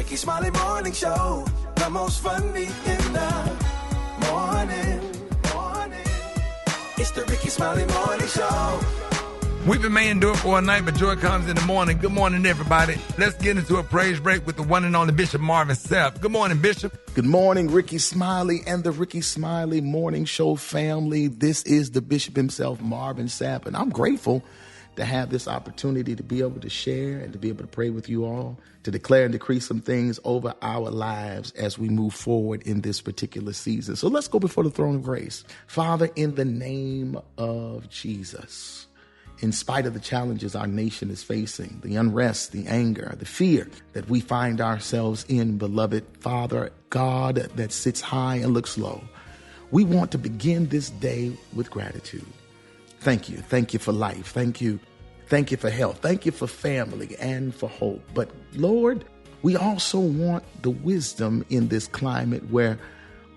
Rickey Smiley Morning Show. The most funny in the morning. It's the Rickey Smiley Morning Show. Weeping may endure for a night, but joy comes in the morning. Good morning, everybody. Let's get into a praise break with the one and only Bishop Marvin Sapp. Good morning, Bishop. Good morning, Rickey Smiley and the Rickey Smiley Morning Show family. This is the Bishop himself, Marvin Sapp, and I'm grateful to have this opportunity to be able to share and to be able to pray with you all, to declare and decree some things over our lives as we move forward in this particular season. So let's go before the throne of grace. Father, in the name of Jesus, in spite of the challenges our nation is facing, the unrest, the anger, the fear that we find ourselves in, beloved Father, God that sits high and looks low, we want to begin this day with gratitude. Thank you. Thank you for life. Thank you. Thank you for health. Thank you for family and for hope. But Lord, we also want the wisdom in this climate where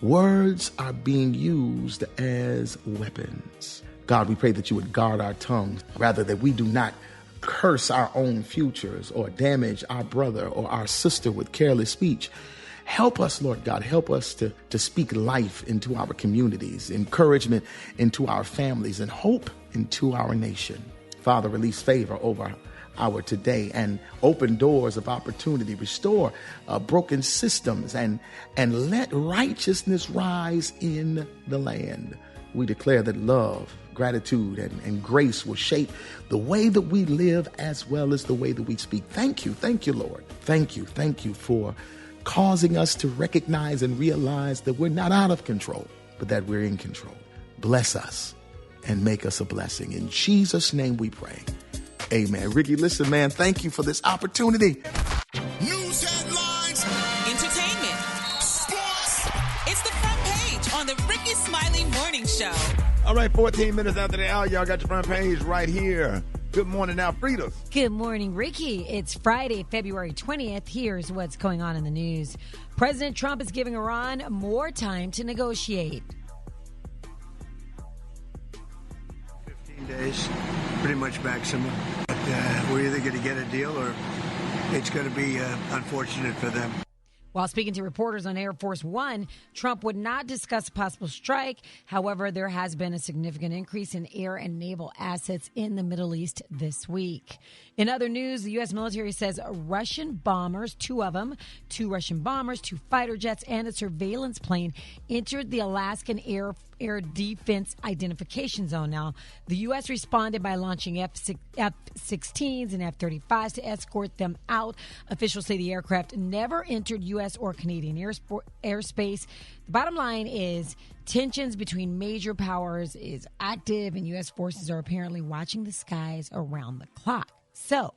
words are being used as weapons. God, we pray that you would guard our tongues, rather that we do not curse our own futures or damage our brother or our sister with careless speech. Help us, Lord God, help us to speak life into our communities, encouragement into our families, and hope into our nation. Father, release favor over our today and open doors of opportunity, restore broken systems, and let righteousness rise in the land. We declare that love, gratitude, and grace will shape the way that we live as well as the way that we speak. Thank you, Lord. Thank you for causing us to recognize and realize that we're not out of control, but that we're in control. Bless us and make us a blessing. In Jesus' name we pray. Amen. Rickey, listen, man, thank you for this opportunity. News headlines, entertainment, sports. It's the front page on the Rickey Smiley Morning Show. All right, 14 minutes after the hour, y'all got your front page right here. Good morning, Alfredo. Good morning, Rickey. It's Friday, February 20th. Here's what's going on in the news. President Trump is giving Iran more time to negotiate. 15 days, pretty much maximum. But we're either going to get a deal or it's going to be unfortunate for them. While speaking to reporters on Air Force One, Trump would not discuss a possible strike. However, there has been a significant increase in air and naval assets in the Middle East this week. In other news, the U.S. military says Russian bombers, two Russian bombers, 2 fighter jets, and a surveillance plane entered the Alaskan air defense identification zone. Now, the U.S. responded by launching F-16s and F-35s to escort them out. Officials say the aircraft never entered U.S. or Canadian airspace. The bottom line is tensions between major powers is active, and U.S. forces are apparently watching the skies around the clock. So,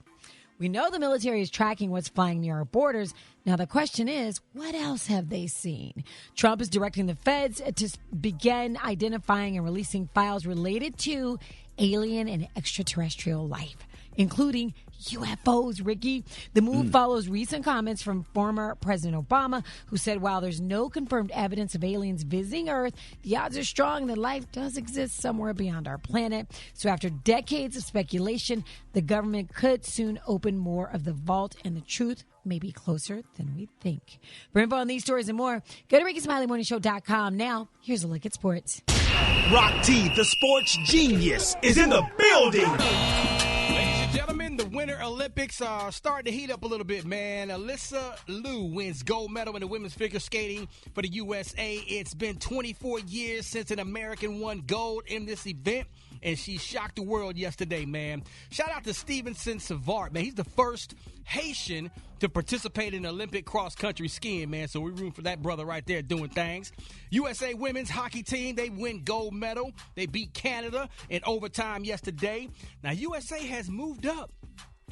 we know the military is tracking what's flying near our borders. Now, the question is, what else have they seen? Trump is directing the feds to begin identifying and releasing files related to alien and extraterrestrial life, including UFOs, Rickey. The move follows recent comments from former President Obama, who said while there's no confirmed evidence of aliens visiting Earth, the odds are strong that life does exist somewhere beyond our planet. So after decades of speculation, the government could soon open more of the vault, and the truth may be closer than we think. For info on these stories and more, go to RickeySmileyMorningShow.com. Now, here's a look at sports. Rock T, the sports genius, is in the building. Ladies and gentlemen, the Winter Olympics are starting to heat up a little bit, man. Alyssa Liu wins gold medal in the women's figure skating for the USA. It's been 24 years since an American won gold in this event, and she shocked the world yesterday, man. Shout out to Stevenson Savard, man. He's the first Haitian to participate in Olympic cross-country skiing, man. So we're rooting for that brother right there doing things. USA women's hockey team, they win gold medal. They beat Canada in overtime yesterday. Now, USA has moved up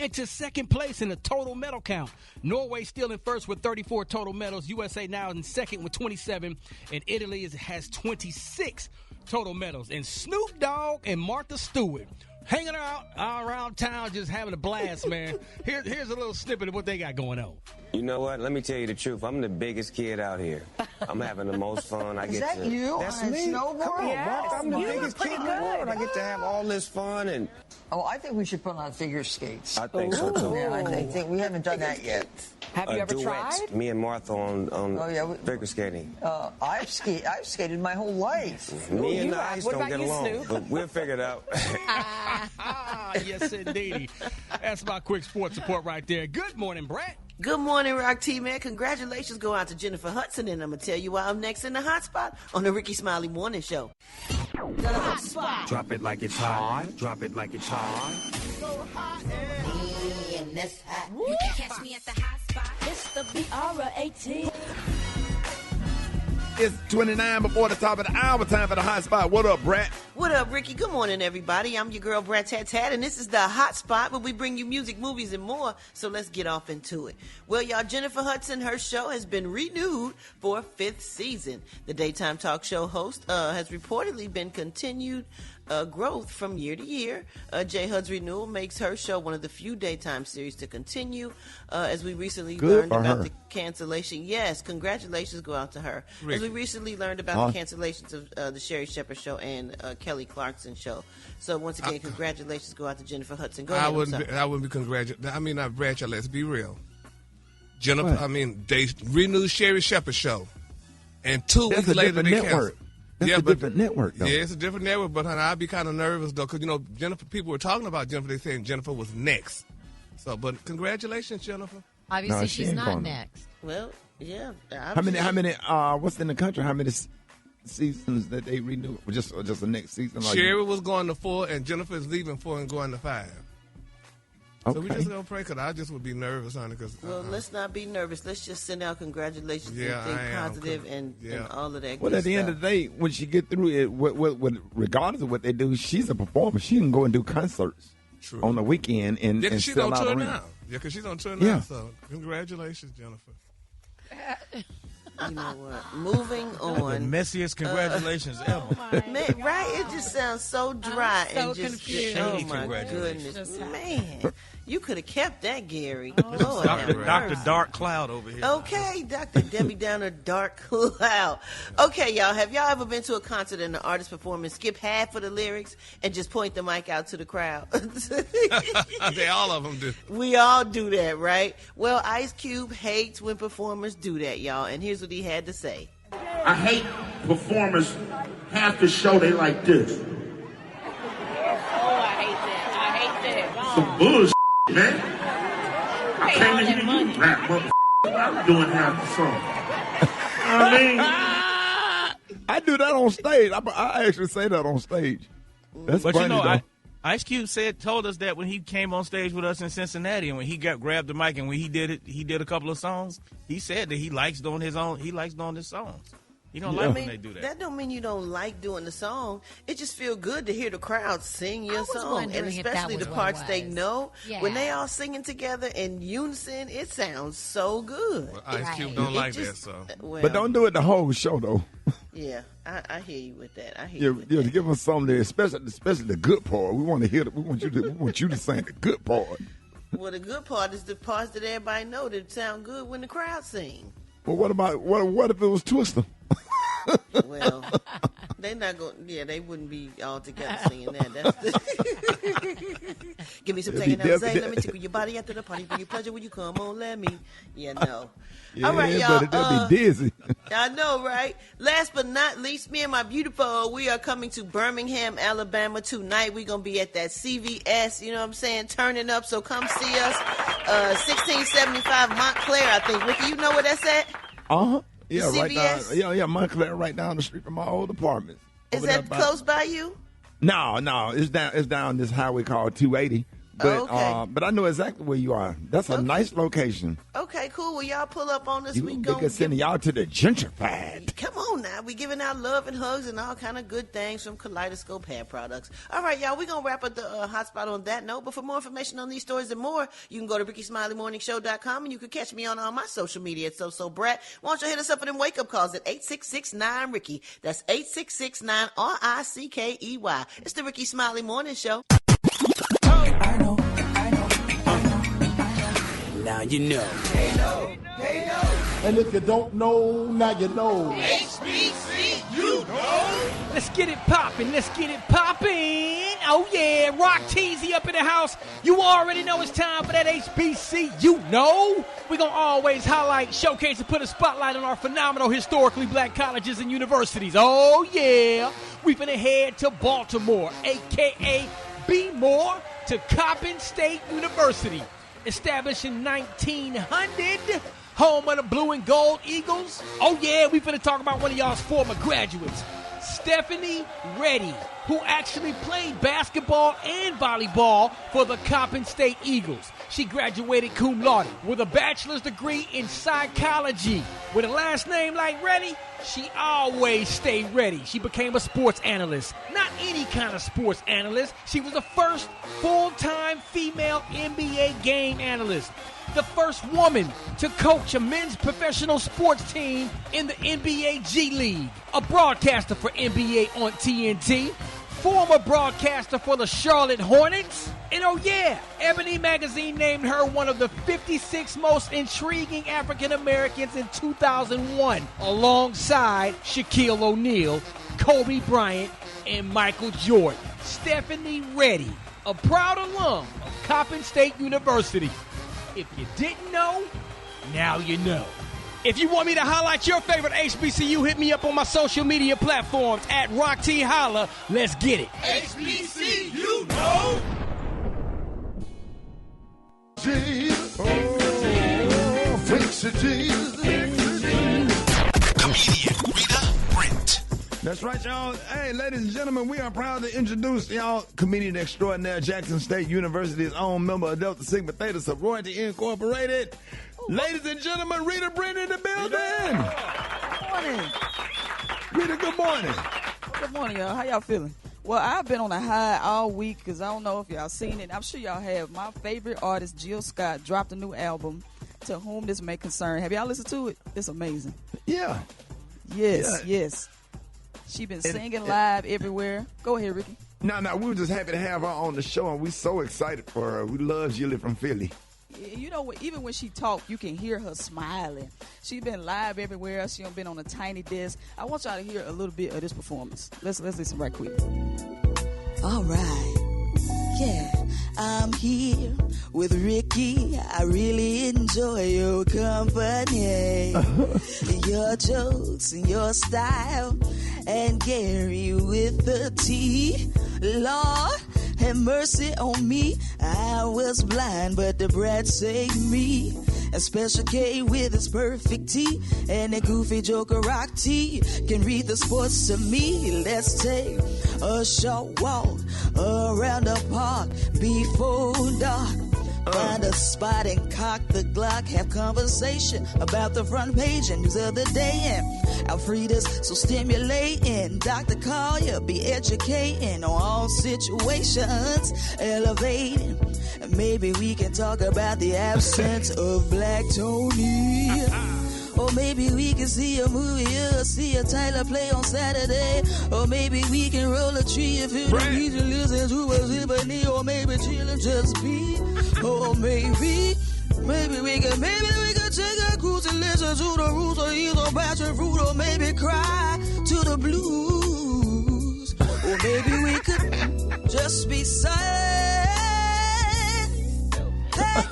into second place in the total medal count. Norway still in first with 34 total medals. USA now in second with 27. And Italy has 26 total medals. And Snoop Dogg and Martha Stewart, hanging out around town, just having a blast, man. Here's a little snippet of what they got going on. You know what? Let me tell you the truth. I'm the biggest kid out here. I'm having the most fun. Is that you? That's on a me. snowboard? Come on, Yes, I'm the you biggest look kid in the pretty world. good. I get to have all this fun and. Oh, I think we should put on figure skates. I think so too. Yeah, I think we haven't done that yet. Have you ever duets. tried? Me and Martha on figure skating. I've skated my whole life. Me and the ice What don't about get you, along, Snoop? but we'll figure it out. Yes, indeedy. That's my quick sports report right there. Good morning, Brent. Good morning, Rock Team, man. Congratulations go out to Jennifer Hudson, and I'm going to tell you why I'm next in the hot spot on the Rickey Smiley Morning Show. The hot spot. Drop it like it's hot. Drop it like it's hot. So hot and this hot. You can catch me at the hot spot. It's the BR18. It's 29 before the top of the hour. Time for the hot spot. What up, Brat? What up, Ricky? Good morning, everybody. I'm your girl, Brat Tat Tat, and this is the hot spot where we bring you music, movies, and more. So let's get off into it. Well, y'all, Jennifer Hudson, her show has been renewed for a 5th season. The daytime talk show host has reportedly been continued growth from year to year. J. Hud's renewal makes her show one of the few daytime series to continue. As we recently learned about the cancellation. Yes, congratulations go out to her. Ricky. As we recently learned about the cancellations of the Sherry Shepherd show and Kelly Clarkson show. So once again, congratulations go out to Jennifer Hudson. Go ahead. I wouldn't be congratulating. I mean, not Brad, let's be real. Jennifer, they renewed Sherry Shepherd show. And 2 weeks later, they canceled. That's a different network, though. Yeah, it's a different network, but honey, I'd be kind of nervous, though, because, Jennifer, people were talking about Jennifer. They saying Jennifer was next. So, but congratulations, Jennifer. Obviously, she's not next. Well, yeah. How many, what's in the country? How many seasons that they renew? Just the next season? Sherry was going to 4, and Jennifer is leaving 4 and going to 5. Okay. So we just going to pray, because I just would be nervous, honey. Well, let's not be nervous. Let's just send out congratulations and think positive and all of that Well, good at the end stuff. of the day, when she get through it, regardless of what they do, she's a performer. She can go and do concerts on the weekend and she's sell on out tour arenas. now. Yeah, because she's on tour now. So congratulations, Jennifer. You know what? Moving on. The messiest congratulations ever. Man, right? It just sounds so dry so and just confused. oh my goodness, man! You could have kept that, Gary. Lord, Dr. Dark Cloud over here. Okay, Dr. Debbie Downer Dark Cloud. Okay, y'all, have y'all ever been to a concert and the artist performing skip half of the lyrics and just point the mic out to the crowd? All of them do. We all do that, right? Well, Ice Cube hates when performers do that, y'all, and here's what he had to say. I hate performers half the show they like this. Oh, I hate that. Some bullshit, man. I can't even hear you rap, motherfucker. I'm doing half the song. You know what I mean? I do that on stage. I actually say that on stage. That's but funny, though. Ice Cube told us that when he came on stage with us in Cincinnati, and when he grabbed the mic and when he did a couple of songs, he said that he likes doing his songs. He don't like when they do that. That don't mean you don't like doing the song. It just feel good to hear the crowd sing your song, and especially the parts they know. Yeah. When they all singing together in unison, it sounds so good. Well, Ice Cube don't like that, so. Well, but don't do it the whole show, though. Yeah, I hear you with that. I hear you with that. that. Give us something there, especially the good part. We want to hear. We want you to sing the good part. Well, the good part is the parts that everybody know that sound good when the crowd sing. Well, what if it was Twister? Well, they not going. Yeah, they wouldn't be all together singing that. That's give me some taking out. Say, let me tickle your body after the party. Bring you pleasure when you come on. Let me. Yeah, no. Yeah, all right, y'all. That'd be dizzy. I know, right? Last but not least, me and my beautiful, we are coming to Birmingham, Alabama tonight. We're gonna be at that CVS. You know what I'm saying? Turning up. So come see us. 1675 Montclair, I think. Ricky, you know where that's at? Yeah, right down. Yeah, Montclair, right down the street from my old apartment. Is that close by you? No, it's down this highway called 280. But I know exactly where you are. That's a nice location. Okay, cool. Well, y'all pull up on us. We can send y'all to the gentrified. Come on now. We giving out love and hugs and all kind of good things from Kaleidoscope Hair Products. All right, y'all. We're going to wrap up the hotspot on that note. But for more information on these stories and more, you can go to RickySmileyMorningShow.com and you can catch me on all my social media at So Brat. Why don't you hit us up for them wake-up calls at 866-9-RICKY. That's 866-9-RICKEY. It's the Rickey Smiley Morning Show. Now you know. And if you don't know, now you know. HBCU, Let's get it poppin', let's get it poppin'. Oh yeah, Rock Teasy up in the house. You already know it's time for that HBCU, know. We're gonna always highlight, showcase, and put a spotlight on our phenomenal historically black colleges and universities. Oh yeah, we finna head to Baltimore, aka B-More, to Coppin State University. Established in 1900, home of the Blue and Gold Eagles. Oh yeah, we finna talk about one of y'all's former graduates, Stephanie Reddy, who actually played basketball and volleyball for the Coppin State Eagles. She graduated cum laude with a bachelor's degree in psychology. With a last name like Reddy, she always stayed ready. She became a sports analyst. Not any kind of sports analyst. She was the first full-time female NBA game analyst. The first woman to coach a men's professional sports team in the NBA G League. A broadcaster for NBA on TNT. Former broadcaster for the Charlotte Hornets. And oh yeah, Ebony Magazine named her one of the 56 most intriguing African Americans in 2001, alongside Shaquille O'Neal, Kobe Bryant, and Michael Jordan. Stephanie Reddy, a proud alum of Coppin State University. If you didn't know, now you know. If you want me to highlight your favorite HBCU, hit me up on my social media platforms at Rock T Holla. Let's get it. HBCU, know. Jesus. Oh, fix it, Jesus. Comedian Rita, Brent. That's right, y'all. Hey, ladies and gentlemen, we are proud to introduce y'all comedian extraordinaire, Jackson State University's own member of Delta Sigma Theta Sorority Incorporated. Ladies and gentlemen, Rita, Brent in the building. Good morning. Rita, good morning. Good morning, y'all. How y'all feeling? Well, I've been on a high all week because I don't know if y'all seen it. I'm sure y'all have. My favorite artist, Jill Scott, dropped a new album, To Whom This May Concern. Have y'all listened to it? It's amazing. Yeah. Yes. She been singing live everywhere. Go ahead, Ricky. No, we were just happy to have her on the show, and we're so excited for her. We love Jilly from Philly. You know, even when she talk, you can hear her smiling. She been live everywhere. She been on a tiny desk. I want y'all to hear a little bit of this performance. Let's listen right quick. All right. Yeah, I'm here with Ricky. I really enjoy your company. Your jokes and your style. And Gary with the T. Lord, have mercy on me. I was blind, but the Brat saved me. And Special K with his perfect T. And the goofy Joker Rock T can read the sports to me. Let's take a short walk around the park before dark. Find a spot and cock the Glock. Have conversation about the front page and news of the day. And Alfreda's so stimulating. Dr. Collier be educating on all situations. Elevating. And maybe we can talk about the absence of Black Tony. Or maybe we can see a movie or see a Tyler play on Saturday. Or maybe we can roll a tree if you need to listen to a symphony. Or maybe chill and just be. Or maybe we can take a cruise and listen to the roots or eat a batch of fruit. Or maybe cry to the blues. Or maybe we could just be silent. Hey,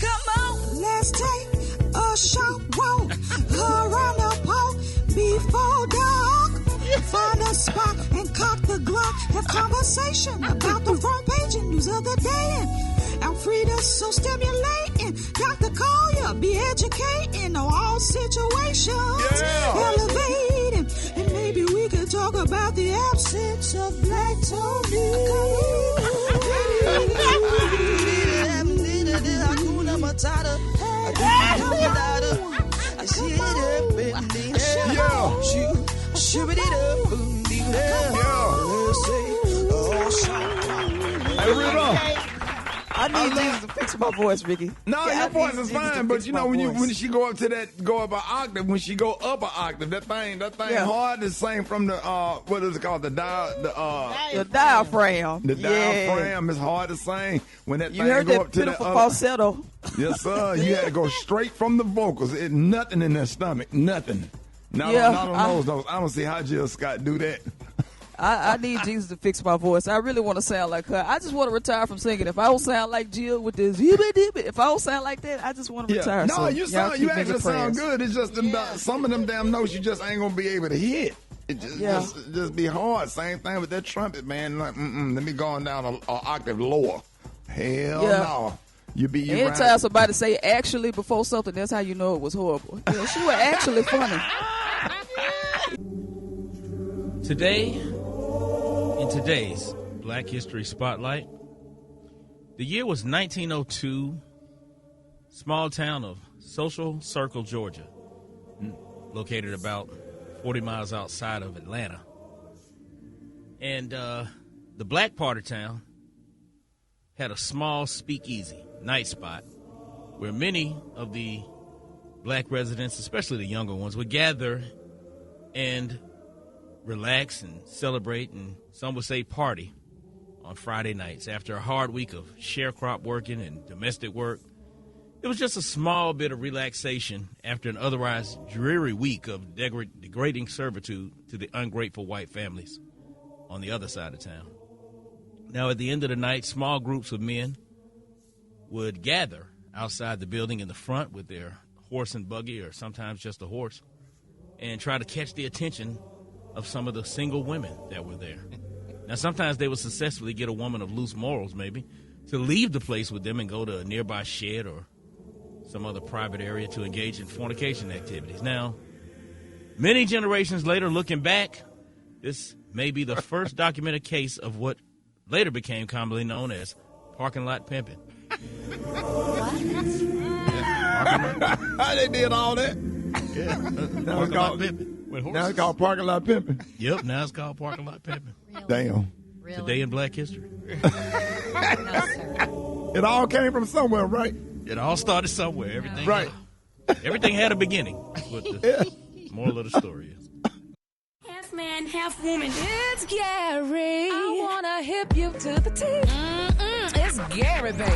come on, let's take a short walk around the park before dark. Find a spot and cock the Glock. Have conversation about the front page and news of the day. Alfreda's so stimulating. Dr. Collier be educating on all situations. Elevating. And maybe we could talk about the absence of Black Tony. Hey, Rita. I need Jesus to fix my voice, Ricky. No, Yeah, your I voice need is Jesus to fine, but fix you my know when voice. she go up an octave, when she go up an octave, that thing Yeah. hard to sing from the what is it called, the diaphragm. The Yeah. diaphragm is hard to sing when that You thing heard go that up to the pitiful falsetto. Yes, sir. You had to go straight from the vocals. Nothing in their stomach. Nothing. Not on those. I don't see how Jill Scott do that. I need Jesus to fix my voice. I really want to sound like her. I just want to retire from singing. If I don't sound like Jill with this, if I don't sound like that, I just want to retire. No, So you y'all keep you me in actually sound prayers. good. It's just some of them damn notes you just ain't gonna be able to hit. It just be hard. Same thing with that trumpet, man. Like, let me go on down an octave lower. Hell no. Anytime somebody say actually before something, that's how you know it was horrible. Yeah, she was actually funny. Today, in today's Black History Spotlight, the year was 1902, small town of Social Circle, Georgia, located about 40 miles outside of Atlanta. And the black part of town had a small speakeasy, night spot, where many of the black residents, especially the younger ones, would gather and relax and celebrate, and some would say party on Friday nights after a hard week of sharecrop working and domestic work. It was just a small bit of relaxation after an otherwise dreary week of degrading servitude to the ungrateful white families on the other side of town. Now, at the end of the night, small groups of men would gather outside the building in the front with their horse and buggy, or sometimes just a horse, and try to catch the attention of some of the single women that were there. Now, sometimes they would successfully get a woman of loose morals, maybe, to leave the place with them and go to a nearby shed or some other private area to engage in fornication activities. Now, many generations later, looking back, this may be the first documented case of what later became commonly known as parking lot pimping. How they did all that? Yeah. Now it's called pimping. Now it's called parking lot pimping. Yep, now it's called parking lot pimping. Damn. Really? Today in Black History. It all came from somewhere, right? It all started somewhere. Everything, right? Everything had a beginning. What the moral of the story is. Half man, half woman. It's Gary. I wanna hip you to the T. It's Gary, baby.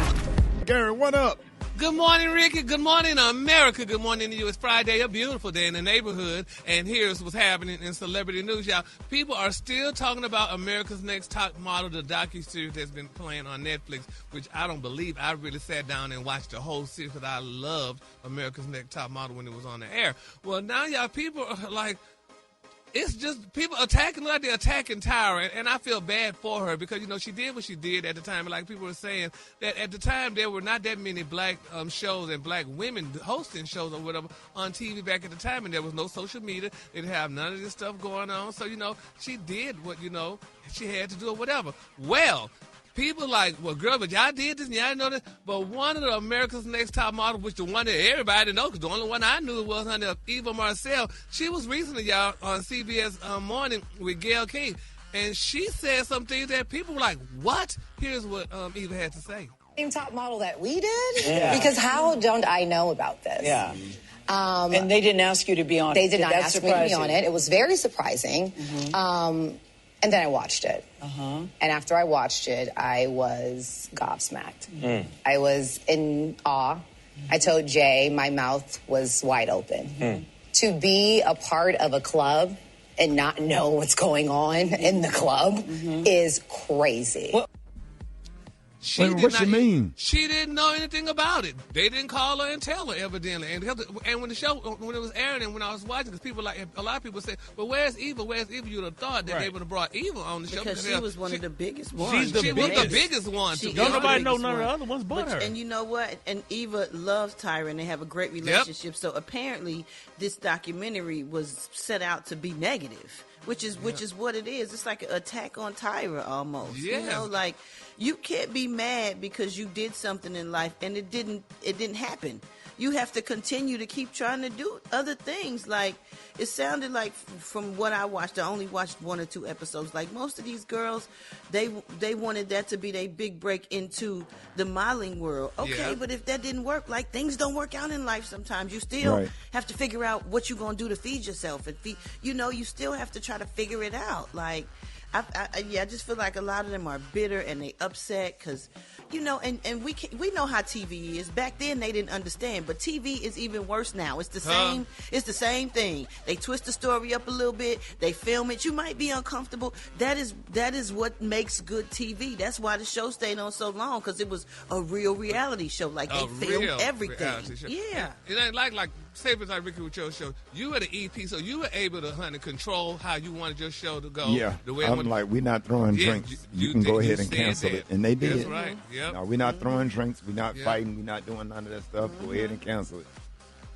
Gary, what up? Good morning, Ricky. Good morning, America. Good morning to you. It's Friday, a beautiful day in the neighborhood. And here's what's happening in celebrity news, y'all. People are still talking about America's Next Top Model, the docuseries that's been playing on Netflix, which I don't believe. I really sat down and watched the whole series because I loved America's Next Top Model when it was on the air. Well, now, y'all, people are like, it's just people attacking, like they're attacking Tyra, and I feel bad for her because, you know, she did what she did at the time. And like people were saying, that at the time there were not that many black shows and black women hosting shows or whatever on TV back at the time, and there was no social media. They didn't have none of this stuff going on. So, you know, she did what, you know, she had to do or whatever. Well, people like, well, girl, but y'all did this and y'all didn't know this. But one of the America's Next Top Model, which the one that everybody knows, because the only one I knew was Eva Marcel. She was recently, y'all, on CBS Morning with Gayle King. And she said some things that people were like, what? Here's what Eva had to say. Same top model that we did? Yeah. Because how don't I know about this? Yeah. And they didn't ask you to be on it. They did not That ask me to be surprised on you? it. It was very surprising. And then I watched it. And after I watched it, I was gobsmacked. I was in awe. I told Jay my mouth was wide open. To be a part of a club and not know what's going on in the club is crazy. What you mean? She didn't know anything about it. They didn't call her and tell her, evidently. And when the show, when it was airing and when I was watching, because people like, a lot of people say, well, where's Eva? Where's Eva? You'd have thought that they would have brought Eva on the show. Because she was one of the biggest ones. She was the biggest one. Don't nobody know none of the other ones but her. And you know what? And Eva loves Tyra, and they have a great relationship. So apparently, this documentary was set out to be negative, which is what it is. It's like an attack on Tyra almost. Yeah. You know, like you can't be mad because you did something in life and it didn't happen. you have to continue to keep trying to do other things. Like, it sounded like from what I watched, I only watched 1 or 2 episodes. Like, most of these girls, they wanted that to be their big break into the modeling world. Okay, but if that didn't work, like, things don't work out in life sometimes. You still have to figure out what you're going to do to feed yourself. And you still have to try to figure it out. Like, I just feel like a lot of them are bitter and they upset because, and we know how TV is. Back then they didn't understand, but TV is even worse now. It's the same. It's the same thing. They twist the story up a little bit. They film it. You might be uncomfortable. That is what makes good TV. That's why the show stayed on so long, because it was a real reality show. Like, they filmed everything. Yeah. It ain't like say it's like Ricky with your show. You were the EP, so you were able to control how you wanted your show to go. Yeah, the way I'm like, we're not throwing drinks. You can go ahead and cancel it. And they did. That's right. Yep. No, we're not throwing drinks. We're not fighting. We're not doing none of that stuff. Go ahead and cancel it.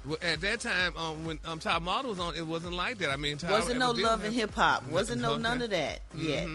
Well, at that time, when Top Model was on, it wasn't like that. I mean, wasn't no Love and Hip Hop. Wasn't none of that yet.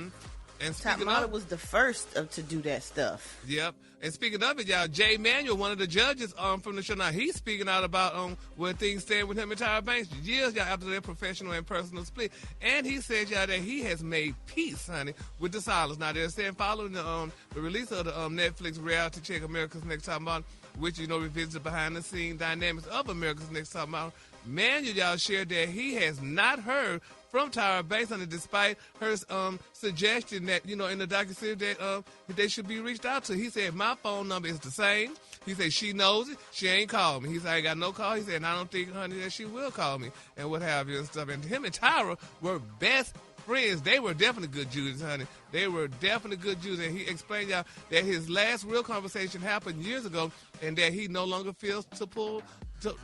And Top Model was the first to do that stuff. Yep. And speaking of it, y'all, Jay Manuel, one of the judges from the show, now he's speaking out about where things stand with him and Tyra Banks years after their professional and personal split. And he said, y'all, that he has made peace, honey, with the silence. Now, they're saying following the release of the Netflix reality check America's Next Top Model, which, revisits the behind-the-scenes dynamics of America's Next Top Model, Manuel, y'all, shared that he has not heard from Tyra Banks, honey, despite her suggestion that, in the docuseries that they should be reached out to. He said, my phone number is the same. He said, she knows it. She ain't called me. He said, I ain't got no call. He said, and I don't think, honey, that she will call me and what have you and stuff. And him and Tyra were best friends. They were definitely good Jews, honey. They were definitely good Jews. And he explained, y'all, that his last real conversation happened years ago and that he no longer feels to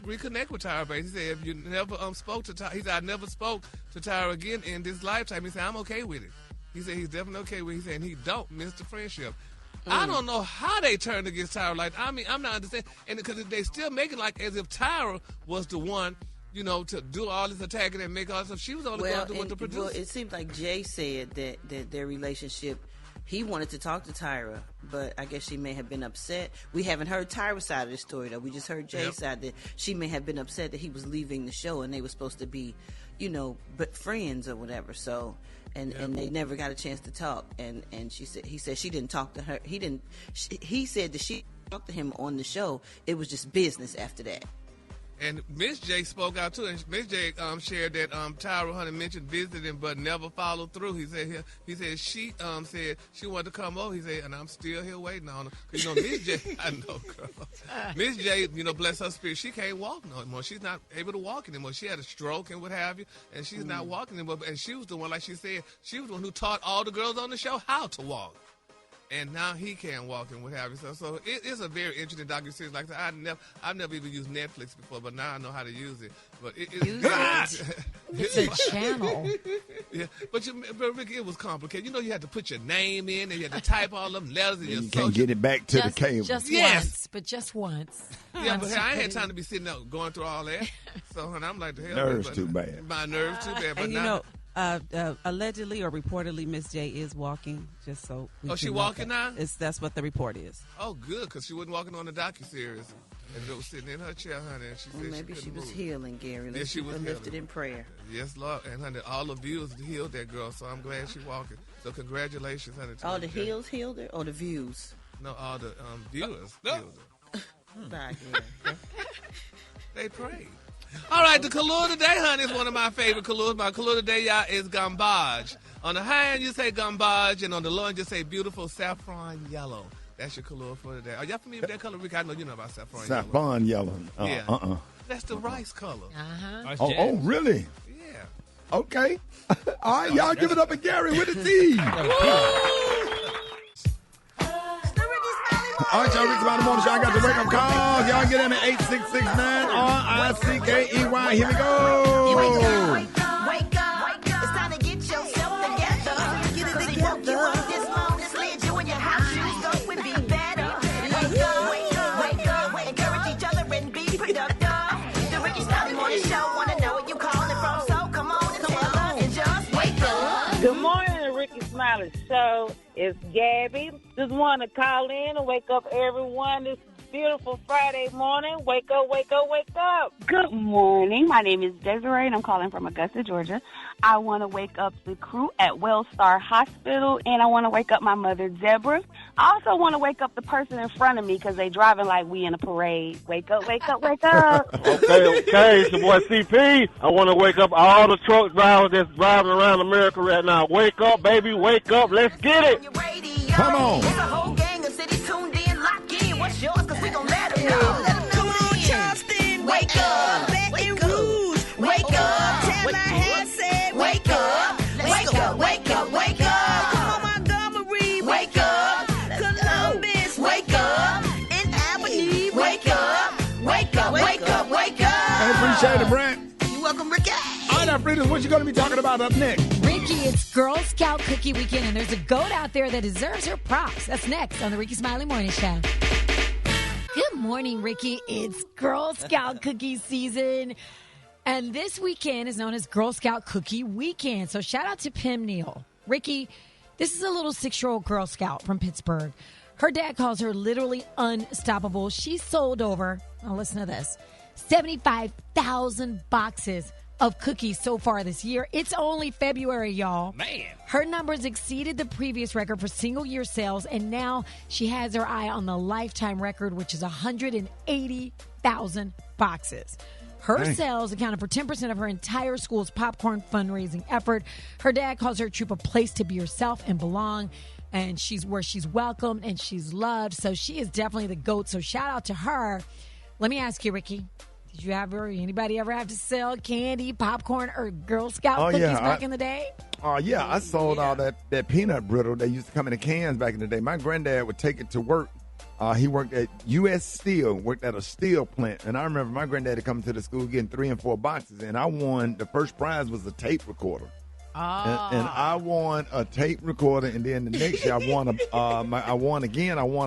reconnect with Tyra Banks. He said, if you never spoke to Tyra, he said, I never spoke to Tyra again in this lifetime. He said, I'm okay with it. He said, he's definitely okay with it. He said, and he don't miss the friendship. I don't know how they turned against Tyra. Like, I mean, I'm not understanding. And because they still make it like as if Tyra was the one, to do all this attacking and make all this stuff. She was only going to do what the producer. Well, it seems like Jay said that their relationship, he wanted to talk to Tyra, but I guess she may have been upset. We haven't heard Tyra's side of the story, though. We just heard Jay's side, that she may have been upset that he was leaving the show and they were supposed to be, but friends or whatever. So, and they never got a chance to talk. And he said she didn't talk to her. He said that she talked to him on the show. It was just business after that. And Miss J spoke out too, and Miss J shared that Tyra, honey, mentioned visiting but never followed through. He said she said she wanted to come over. He said, and I'm still here waiting on her. 'Cause, Miss J, I know, girl. Miss J, bless her spirit, she can't walk no more. She's not able to walk anymore. She had a stroke and what have you, and she's not walking anymore. And she was the one, like she said, she was the one who taught all the girls on the show how to walk. And now he can't walk and what have you. So it is a very interesting docuseries. Like I said, I've never even used Netflix before, but now I know how to use it. But it's a channel. Yeah, but Ricky, it was complicated. You had to put your name in, and you had to type all them letters in your you can't get it back to the cable. Just once, but just once. Yeah, but I ain't had time to be sitting up going through all that. So, and I'm like, the hell. Nerves too bad. My nerves too bad. But and now, allegedly or reportedly, Miss J is walking. Just so. She walking now? That's what the report is. Oh, good, because she wasn't walking on the docuseries. And it was sitting in her chair, honey, and she said maybe she was move. Healing, Gary. Yes, she was lifted in prayer. Yes, Lord. And, honey, all the views healed that girl, so I'm glad she's walking. So congratulations, honey. All the heels healed her, or the views? No, all the viewers healed her. Bye, Gary. They prayed. All right, the color today, honey, is one of my favorite colors. My color today, y'all, is gambage. On the high end, you say gambage, and on the low end, you say beautiful saffron yellow. That's your color for today. Are y'all familiar with that color, Rick? I know you know about saffron yellow. Saffron yellow. Yeah. That's the rice color. Uh-huh. Oh, really? Yeah. Okay. All right, y'all give it up to Gary with the T. All right, y'all, Rickey Smiley Morning Show. I got the wake-up calls. Y'all get in at 8669 RICKEY. Here we go. Wake up. It's time to get yourself together. Get it together. This long, this lead you in your house shoes. Go and be better. Wake up. Encourage each other and be productive. The Rickey Smiley Morning Show. Wanna know where you calling from? So come on and tell us and just wake up. Good morning, the Rickey Smiley Show. It's Gabby. Just want to call in and wake up everyone. This beautiful Friday morning. Wake up, wake up, wake up. Good morning. My name is Desiree, and I'm calling from Augusta, Georgia. I want to wake up the crew at Wellstar Hospital, and I want to wake up my mother, Deborah. I also want to wake up the person in front of me because they driving like we in a parade. Wake up, wake up, wake up. Okay. It's your boy CP. I want to wake up all the truck drivers that's driving around America right now. Wake up, baby. Wake up. Let's get it. Come on. There's a whole gang of cities tuned in, lock in. What's yours? Because we gon' let them know. Come on, Charleston. Wake up. Baton Rouge. Wake up. Tallahassee said, wake up. Wake up, wake up, wake up. Come on, Montgomery. Wake up. Columbus. Wake up. And Albany. Wake up. Wake up, wake up, wake up. I appreciate it, Brent. You're welcome, Ricky. All right, now, Fritas, what you going to be talking about up next? Ricky, it's Girl Scout Cookie Weekend, and there's a goat out there that deserves her props. That's next on the Rickey Smiley Morning Show. Good morning, Ricky. It's Girl Scout Cookie season. And this weekend is known as Girl Scout Cookie Weekend. So shout out to Pim Neal. Ricky, this is a little 6-year-old Girl Scout from Pittsburgh. Her dad calls her literally unstoppable. She sold over, now listen to this, 75,000 boxes of cookies so far this year. It's only February, y'all. Man. Her numbers exceeded the previous record for single-year sales, and now she has her eye on the lifetime record, which is 180,000 boxes. Her sales accounted for 10% of her entire school's popcorn fundraising effort. Her dad calls her troop a place to be yourself and belong, and she's where she's welcomed and she's loved. So she is definitely the GOAT. So shout out to her. Let me ask you, Ricky. Did you ever, anybody ever have to sell candy, popcorn, or Girl Scout cookies back in the day? Oh, yeah. I sold all that peanut brittle that used to come in the cans back in the day. My granddad would take it to work. He worked at U.S. Steel, worked at a steel plant. And I remember my granddad coming to the school getting 3 and 4 boxes. And I won, the first prize was a tape recorder. And I won a tape recorder. And then the next year I won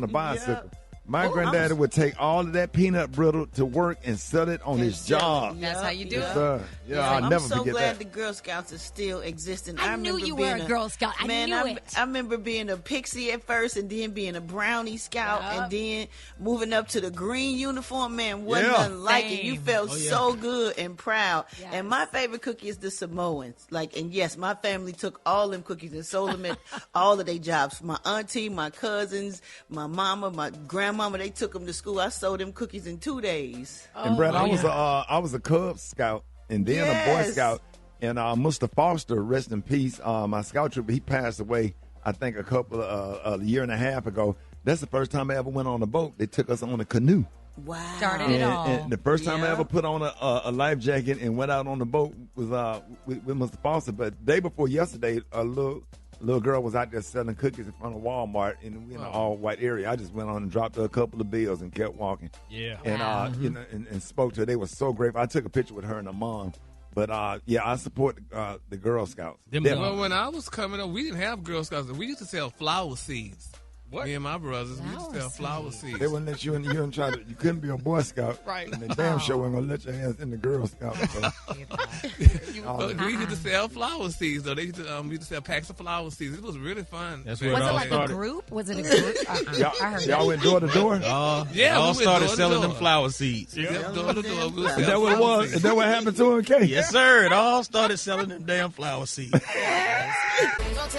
a bicycle. My granddaddy would take all of that peanut brittle to work and sell it on his job. That's how you do it. Sir. Yeah, I'll never forget that. I'm so glad the Girl Scouts are still existing. I knew you were a Girl Scout. I knew it. I remember being a Pixie at first and then being a Brownie Scout and then moving up to the green uniform. Man, wasn't nothing like it. You felt so good and proud. Yes. And my favorite cookie is the Samoans. And yes, my family took all them cookies and sold them at all of their jobs. My auntie, my cousins, my mama, my grandmama, they took them to school. I sold them cookies in 2 days. And Brett, I was a Cub Scout and then a Boy Scout. And Mr. Foster, rest in peace, my scout trooper, he passed away, I think, a year and a half ago. That's the first time I ever went on a boat. They took us on a canoe. Wow. Started it all. And the first time I ever put on a life jacket and went out on the boat was with Mr. Foster. But day before yesterday, a little girl was out there selling cookies in front of Walmart in an all-white area. I just went on and dropped her a couple of bills and kept walking. Yeah. And and spoke to her. They were so grateful. I took a picture with her and her mom. But I support the Girl Scouts. Well, when I was coming up, we didn't have Girl Scouts. We used to sell flower seeds. What? Me and my brothers, we used to sell flower seeds. They wouldn't let you in. You couldn't be a Boy Scout. Right. And they damn sure weren't gonna let your hands in the Girl Scouts. So. We used to sell flower seeds, though. We used to sell packs of flower seeds. It was really fun. Was it like a group? Was it a group? Y'all went door to door? Yeah, all started selling them flower seeds. Yep, door to door. Is that what it was? Is that what happened to him, Kay? Yes, sir. It all started selling them damn flower seeds.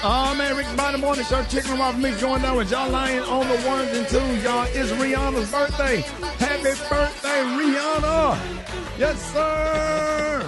Oh, man, Rick Body Morning Show, Chicken and Waffle Mix going down with y'all lying on the 1s and 2s, y'all. It's Rihanna's birthday. Happy birthday, Rihanna. Yes, sir.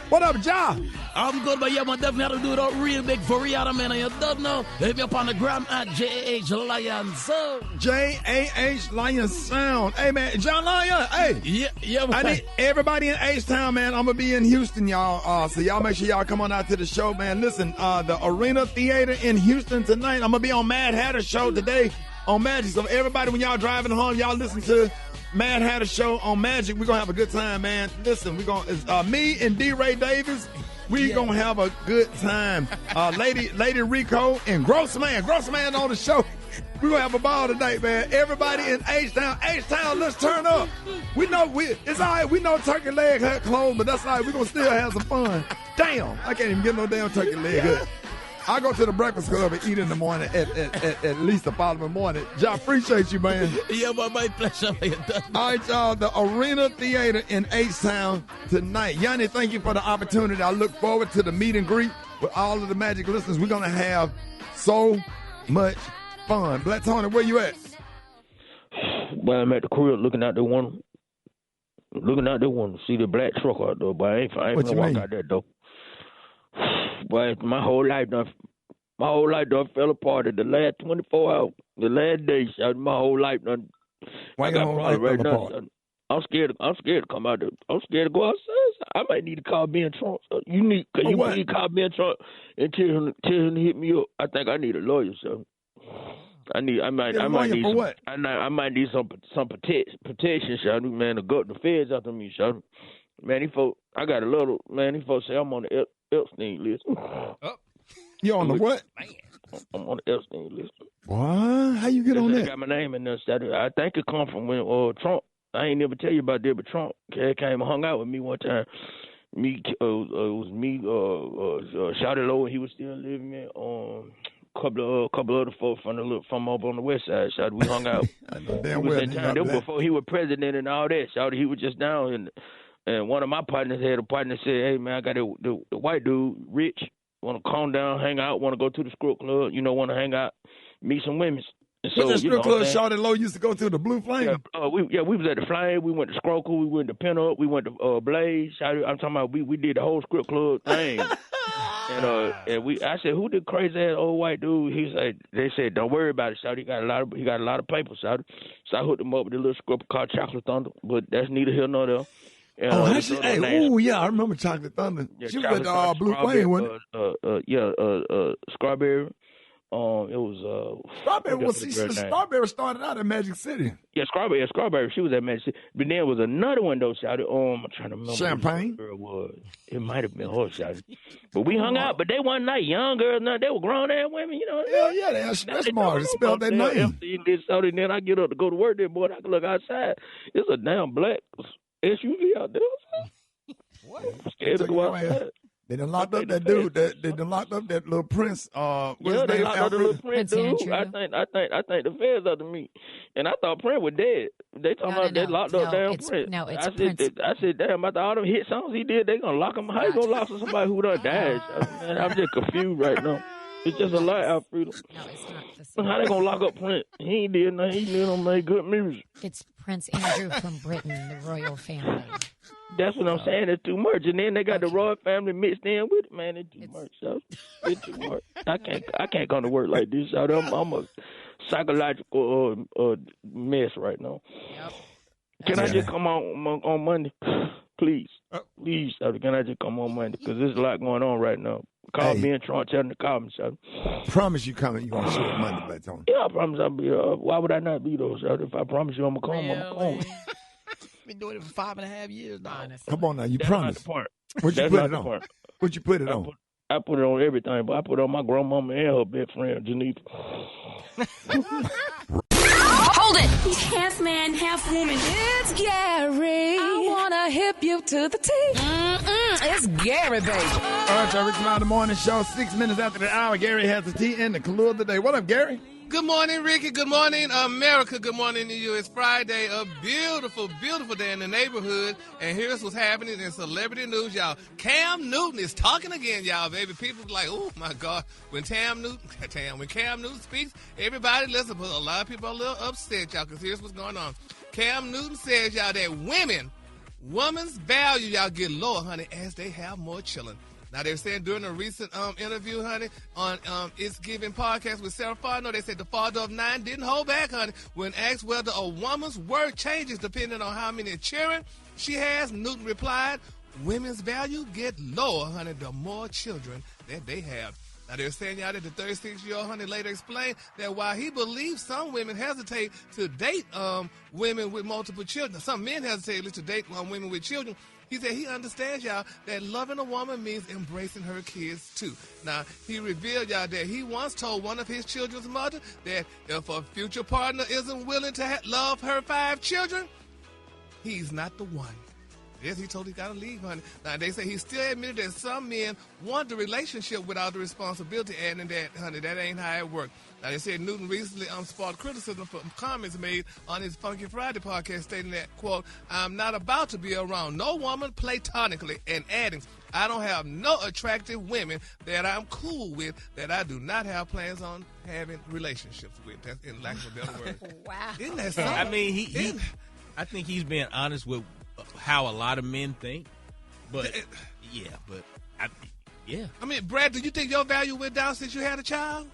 What up, Ja? I'm good, but yeah, man, definitely have to do it out real big for Rihanna, man. And you don't know, hit me up on the gram at JAH Lion Sound. JAH Lion Sound. Hey, man, John Lion, hey. Yeah, man. I need everybody in H-Town, man. I'm going to be in Houston, y'all. So y'all make sure y'all come on out to the show, man. Listen, the Arena Theater in Houston tonight. I'm going to be on Mad Hatter Show today on Magic. So everybody, when y'all driving home, y'all listen to Mad Hatter Show on Magic. We're going to have a good time, man. Listen, it's me and D. Ray Davis. We're going to have a good time. Lady Rico and Grossman on the show. We're going to have a ball tonight, man. Everybody in H-Town, let's turn up. We know it's all right. We know turkey leg hut closed, but that's all right. We're going to still have some fun. Damn, I can't even get no damn turkey leg hut. I go to the Breakfast Club and eat in the morning at least the following morning. Y'all appreciate you, man. Yeah, my pleasure. All right, y'all. The Arena Theater in H-Town tonight. Yanni, thank you for the opportunity. I look forward to the meet and greet with all of the Magic listeners. We're going to have so much fun. Black Tony, where you at? Well, I'm at the crib looking out the window. See the black truck out there, but I ain't gonna walk out that door. But my whole life done fell apart in the last 24 hours. The last day, my whole life done. Why your whole life fell apart? I'm scared to come out there. I'm scared to go outside. I might need to call Ben Trump. You need to call Ben Trump and tell him to hit me up. I think I need a lawyer, so. I might need some protection, Shawty. Man, to go the feds after me, Shawty. Man, these folks say I'm on the Epstein list. You on the what? I'm on the Epstein list. What? How you get on that? I got my name in there, Shawty. I think it come from when Trump. I ain't never tell you about that, but Trump came and hung out with me one time. It was me, Shawty Low, and he was still living in couple other folks from up on the west side. Shawty, we hung out. I know damn well. That was before he was president and all that. Shawty, he was just down, and one of my partners had a partner said, "Hey man, I got the white dude, Rich, want to calm down, hang out, want to go to the strip club, want to hang out, meet some women." And so, what's that strip club Shawty Low used to go to, the Blue Flame? We was at the Flame. We went to Scrokel. We went to Pinup. We went to Blaze. Shawty, I'm talking about we did the whole strip club thing. I said, who the crazy ass old white dude? They said, don't worry about it, Shawty. He got a lot of paper, Shawty. So I hooked him up with a little stripper called Chocolate Thunder, but that's neither here nor there. And, yeah, I remember Chocolate Thunder. She was at the Blue Flame, wasn't it? Strawberry. It was Strawberry. Strawberry started out at Magic City. Yeah, Strawberry. She was at Magic City. But then there was another one though, Shawty. I'm trying to remember. Champagne. Who the girl was. It might have been her, Shawty. But we hung out. But they weren't like young girls. No, they were grown ass women. Yeah, they're smart. They spelled that name. And then I get up to go to work. There, boy, I can look outside. It's a damn black SUV out there. What? I'm scared to go outside. They done locked up that dude. They done locked up that little Prince. They locked up the little Prince dude. I think the feds after me, and I thought Prince was dead. They talking about they locked up damn Prince. No, it's Prince. I said, damn, after all them hit songs he did, they gonna lock him. How you gonna lock somebody who done died? Man, I'm just confused right now. It's just a lie, Alfredo. No, it's not the same. How they gonna lock up Prince? He ain't did nothing. He didn't make good music. It's Prince Andrew from Britain, the royal family. That's what I'm saying. It's too much, and then they got the royal family mixed in with it. Man, it's too much. So it's too much. I can't come to work like this. So I'm a psychological mess right now. Yep. Can I just come on Monday, please? Please, can I just come on Monday? Because there's a lot going on right now. Call me and tell them to call me, so. Promise you coming. You gonna show up Monday, Black Tony? Yeah, I promise I'll be. Why would I not be though, so? If I promise you I'm gonna come, I'm gonna come. Been doing it for 5.5 years now. Come on now, you That's promise. Not the part. What you put it on? What you put it on? I put it on everything, but I put it on my grandmama and her best friend, Geneva. Hold it! He's half man, half woman. It's Gary. I wanna hip you to the T. It's Gary, baby. All right, y'all. Rickey Smiley, the morning show. 6 minutes after the hour, Gary has the tea and the clue of the day. What up, Gary? Good morning, Ricky. Good morning, America. Good morning to you. It's Friday, a beautiful, beautiful day in the neighborhood. And here's what's happening in celebrity news, y'all. Cam Newton is talking again, y'all, baby. People like, oh, my God. When Cam Newton speaks, everybody listen. But a lot of people are a little upset, y'all, because here's what's going on. Cam Newton says, y'all, that women's value, y'all, get lower, honey, as they have more children. Now, they were saying during a recent interview, honey, on It's Giving podcast with Sarah Farno, they said the father of 9 didn't hold back, honey. When asked whether a woman's worth changes depending on how many children she has, Newton replied, women's value get lower, honey, the more children that they have. Now, they're saying, y'all, that the 36-year-old honey later explained that while he believes some women hesitate to date women with multiple children, some men hesitate to date women with children, he said he understands, y'all, that loving a woman means embracing her kids, too. Now, he revealed, y'all, that he once told one of his children's mother that if a future partner isn't willing to love her 5 children, he's not the one. Yes, he totally got to leave, honey. Now, they say he still admitted that some men want the relationship without the responsibility, adding that, honey, that ain't how it works. Now, they said Newton recently sparked criticism for comments made on his Funky Friday podcast, stating that, quote, I'm not about to be around no woman platonically, and adding, I don't have no attractive women that I'm cool with that I do not have plans on having relationships with. That's in lack of a better word. Wow. Isn't that something? I mean, I think he's being honest with how a lot of men think. But, I mean, Brad, do you think your value went down since you had a child?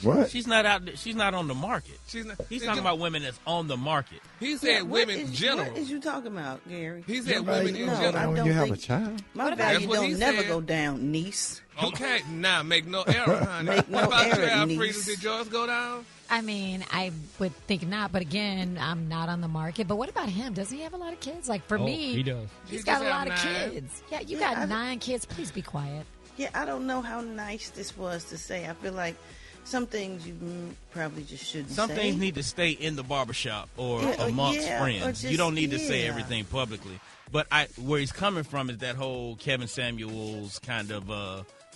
What? She's not out. She's not on the market. He's talking about women that's on the market. He said women in general. What is you talking about, Gary? He said women in general. I don't you have think a child. my value don't never go down, niece. Okay, now make no error, honey. Make no what about error, you, Alfreda? niece. Did yours go down? I mean, I would think not, but again, I'm not on the market. But what about him? Does he have a lot of kids? Like for me, he does. He's He got just a lot have of 9. kids. Yeah, you got 9 kids. Please be quiet. Yeah, I don't know how nice this was to say. I feel like some things you probably just shouldn't Some say. things need to stay in the barbershop or amongst or friends. just- You don't need to say yeah. everything publicly. But where he's coming from is that whole Kevin Samuels kind of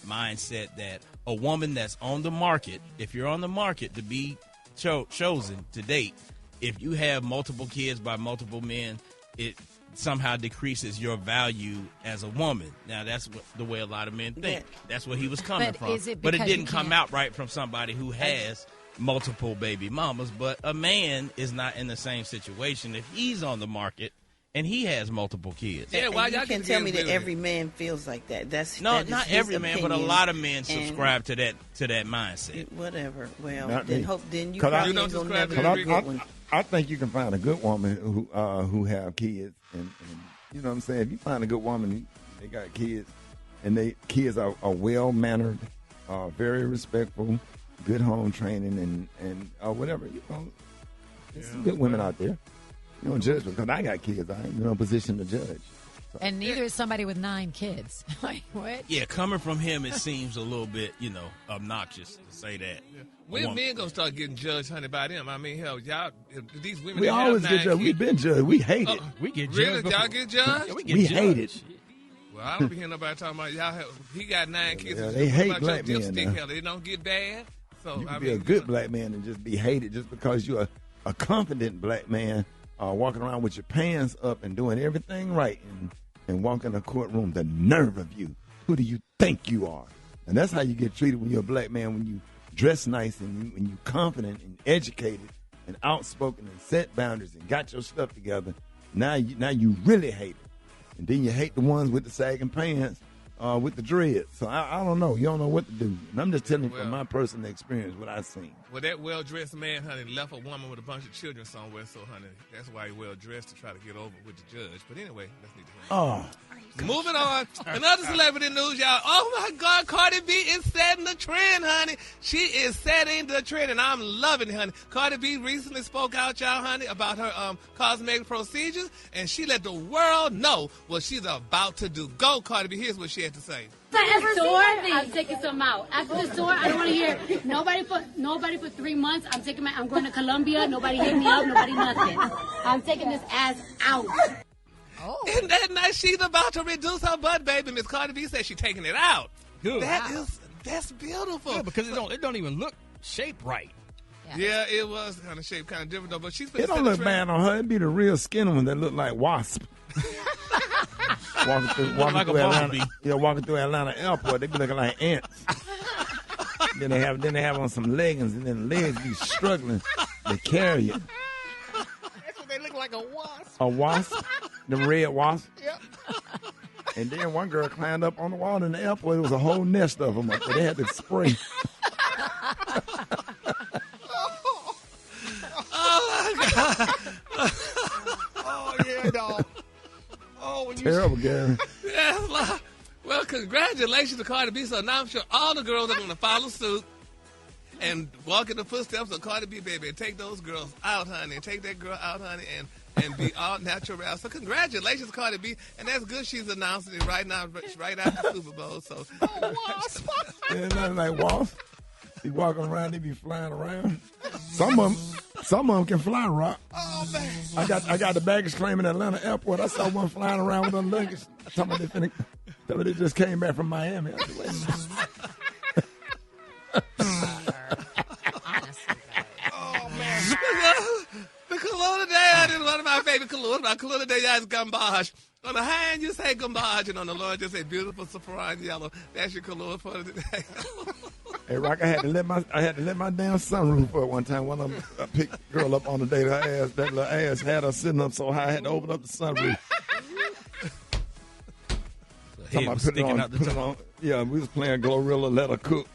mindset that a woman that's on the market, if you're on the market to be chosen to date, if you have multiple kids by multiple men, it somehow decreases your value as a woman. Now, that's the way a lot of men think. Yeah. That's where he was coming But from. is it But it because didn't you come can't- out right from somebody who has multiple baby mamas. But a man is not in the same situation if he's on the market and he has multiple kids. Yeah, why And y'all you can get tell me together that with every man feels like that. No, that is not his every man, but a opinion. lot of men And subscribe to that mindset. Whatever. Well, Not then me. then you 'Cause probably You don't ain't gonna subscribe never to get a every- good one. I think you can find a good woman who have kids, and you know what I'm saying. If you find a good woman, they got kids, and they kids are well mannered, very respectful, good home training, and whatever. You know, there's some good women out there. You don't judge because I got kids. I ain't in no position to judge. And neither is somebody with 9 kids. Like, what? Yeah, coming from him, it seems a little bit, obnoxious to say that. When men gonna start getting judged, honey, by them? I mean, hell, y'all, if these women. We that have always 9 get judged. kids- We've been judged. We hate it. We get Really? judged. Y'all get judged? Yeah, we get We judged. hate it. Well, I don't be hearing nobody talking about y'all. He got 9 kids. Yeah, What they hate about your black men dipstick now. hell? They don't get bad. So You I can be mean, a good black man and just be hated just because you're a confident black man walking around with your pants up and doing everything right and walk in a courtroom. The nerve of you. Who do you think you are? And that's how you get treated when you're a black man, when you dress nice and when you confident and educated and outspoken and set boundaries and got your stuff together. Now you really hate it. And then you hate the ones with the sagging pants with the dreads. So I don't know. You don't know what to do. And I'm just telling you from my personal experience what I've seen. well, that well-dressed man, honey, left a woman with a bunch of children somewhere. So, honey, that's why he well-dressed to try to get over with the judge. But anyway, let's need to. Oh. Moving on. Another celebrity news, y'all. Oh, my God. Cardi B is setting the trend, honey. She is setting the trend, and I'm loving it, honey. Cardi B recently spoke out, y'all, honey, about her cosmetic procedures, and she let the world know what she's about to do. Go, Cardi B. Here's what she had to say. After the store, I'm taking some out. After the store, I don't want to hear nobody for 3 months. I'm going to Colombia. Nobody hit me up. Nobody nothing. I'm taking this ass out. Oh. Isn't that nice? She's about to reduce her butt, baby. Miss Cardi B said she's taking it out. Good. That's beautiful. Yeah, because it don't even look shaped right. Yeah, it was kind of shaped kind of different though. But she's been It don't look bad on her. It'd be the real skinny one that look like wasp. walking through Like a Atlanta. bumblebee. Yeah, walking through Atlanta airport, they be looking like ants. then they have on some leggings, and then the legs be struggling to carry it. That's what they look like, a wasp. A wasp, the red wasp. Yep. And then one girl climbed up on the wall in the airport. It was a whole nest of them up there. They had to spray. Oh my God. Oh yeah, dog. Oh, when Terrible, Gary. Yeah, well, congratulations to Cardi B. So now I'm sure all the girls are going to follow suit and walk in the footsteps of Cardi B, baby, and take those girls out, honey, and take that girl out, honey, and be all natural. So congratulations, Cardi B, and that's good. She's announcing it right now, right after Super Bowl. So, Yeah, nothing like wasp. Be walking around, they be flying around. Some of them, Some of them can fly, Rock. Oh, man. I got the baggage claim in Atlanta airport. I saw one flying around with their luggage. Somebody they just came back from Miami. I said, wait a minute. Oh, man. The cologne today is one of my favorite colognes. My cologne today is gambage. On the high end, you say gambage, and on the low end, you say beautiful saffron yellow. That's your cologne for today. Hey, Rock, I had to let my damn sunroof up one time. One of them picked a girl up on the date. That little ass had her sitting up so high, I had to open up the sunroof. Head was sticking out the top. Yeah, we was playing Glorilla, Let Her Cook.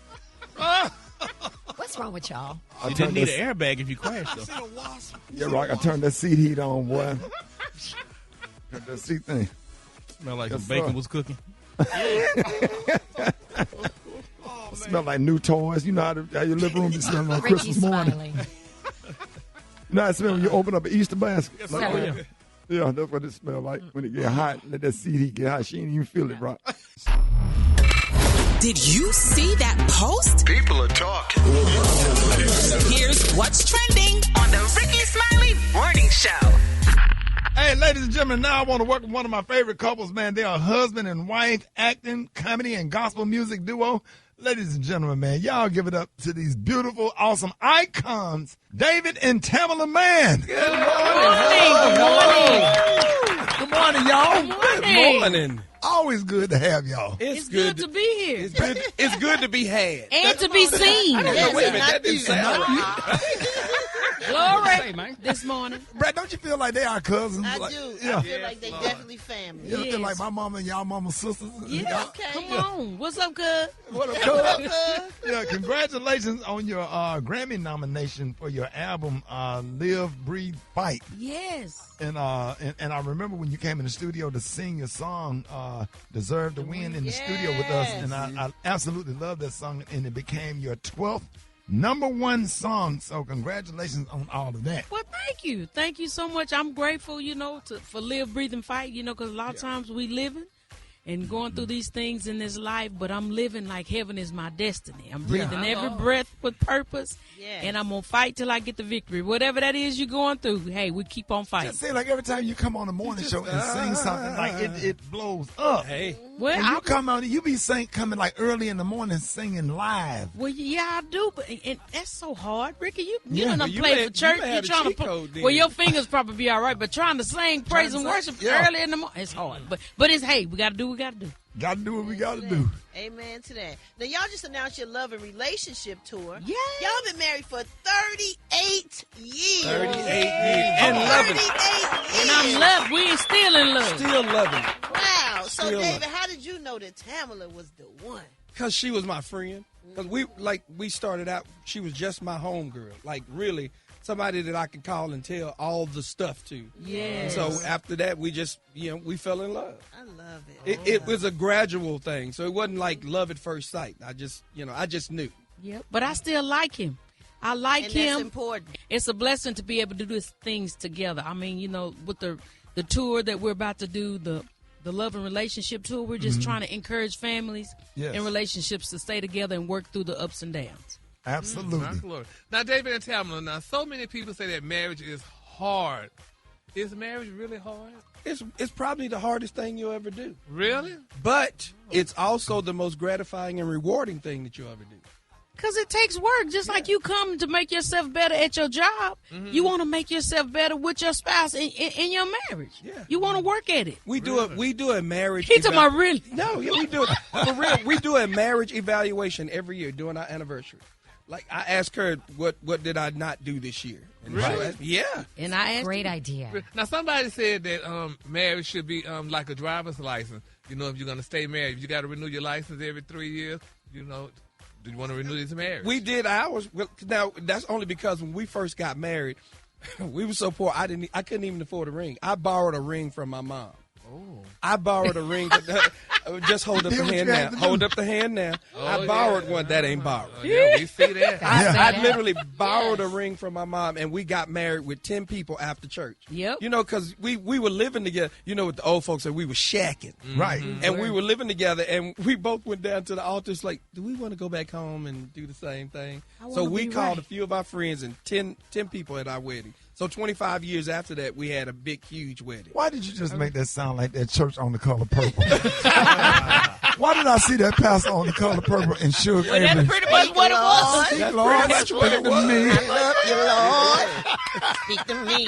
What's wrong with y'all? You didn't need an airbag if you crashed, though. Yeah, Rock, I turned that seat heat on, boy. That seat thing. Smelled like some bacon was cooking. Smell like new toys. You know how your living room be smelling on Rickey Christmas morning. Smiley. You know how it smells when you open up an Easter basket? Yes, Like, sir. yeah, that's what it smells like when it get hot. Let that seat heat get hot. She ain't even feel it, Rock. Did you see that post? People are talking. Here's what's trending on the Rickey Smiley Morning Show. Hey, ladies and gentlemen, now I want to welcome one of my favorite couples, man. They are husband and wife, acting, comedy, and gospel music duo. Ladies and gentlemen, man, y'all give it up to these beautiful, awesome icons, David and Tamela Mann. Good morning. Good morning, y'all. Good morning. Always good to have y'all. It's good to be here. It's good to be had. And to be seen. I don't know. Wait a minute. That didn't sound right. Glory this morning. Brad, don't you feel like they are cousins? I Like, do. yeah. I feel like they definitely family. You feel like my mama and y'all mama sisters? Yeah, come on. What's up, cuz? What up, cuz? Yeah, congratulations on your Grammy nomination for your album, Live, Breathe, Fight. Yes. And I remember when you came in the studio to sing your song, Deserve to Win, in the studio with us. And I absolutely love that song. And it became your 12th #1 song. So congratulations on all of that. Well, thank you. Thank you so much. I'm grateful, for Live, Breathe, and Fight, because a lot of times we living and going through these things in this life, but I'm living like heaven is my destiny. I'm breathing every breath with purpose, and I'm going to fight till I get the victory. Whatever that is you're going through, hey, we keep on fighting. Just say, like, every time you come on the morning show and sing something, like, it blows up. Hey. Well, you come on, you be coming like early in the morning singing live. Well, yeah, I do, but and that's so hard, Ricky. You done Well, you play had- for church. you had You're a trying to cheat code then. well, your fingers probably be all right, but trying to sing praise and sing, worship yeah. early in the morning, it's hard. But it's hey, we got to do what we got to do. Got to do what we got to do. Amen to that. Now, y'all just announced your love and relationship tour. Yeah. Y'all been married for 38 years. 38 years. And loving. 38 years. And I'm love. We ain't still in love. Still loving. Wow. So, Still David, loving. how did you know that Tamela was the one? Because she was my friend. Because we started out, she was just my homegirl. Like, really, somebody that I could call and tell all the stuff to. Yes. So after that, we just, we fell in love. I love it. It was a gradual thing. So it wasn't like love at first sight. I just knew. Yep. But I still like him. I like And him. that's important. It's a blessing to be able to do these things together. I mean, with the tour that we're about to do, the love and relationship tour, we're just trying to encourage families and relationships to stay together and work through the ups and downs. Absolutely. My glory. Now, David and Tamela, so many people say that marriage is hard. Is marriage really hard? It's probably the hardest thing you'll ever do. Really? But it's also the most gratifying and rewarding thing that you'll ever do. Because it takes work. Just like you come to make yourself better at your job, you want to make yourself better with your spouse in your marriage. Yeah. You want to work at it. We do a marriage. He talking about really? No, yeah, we do it for real. We do a marriage evaluation every year during our anniversary. Like, I asked her, what did I not do this year? And Really? Yeah. And I asked Great idea. Now, somebody said that marriage should be like a driver's license. If you're going to stay married, you got to renew your license every 3 years. Do you want to renew this marriage? We did ours. Well, now, that's only because when we first got married, we were so poor, I couldn't even afford a ring. I borrowed a ring from my mom. I borrowed a ring. Just hold up the hand now. Hold up the hand now. I borrowed one. That ain't borrowed. Yeah, we see that. I literally borrowed a ring from my mom, and we got married with 10 people after church. Yep. You know, because we were living together. You know what the old folks said? We were shacking. Right. And we were living together, and we both went down to the altar. It's like, do we want to go back home and do the same thing? So we called a few of our friends, and 10 people at our wedding. So 25 years after that, we had a big, huge wedding. Why did you just make that sound like that church on the color purple? Why did I see that pastor on the color purple and Sugar Well, that's pretty much what it was. Speak, Lord, speak to me. I love you, Lord. Speak to me.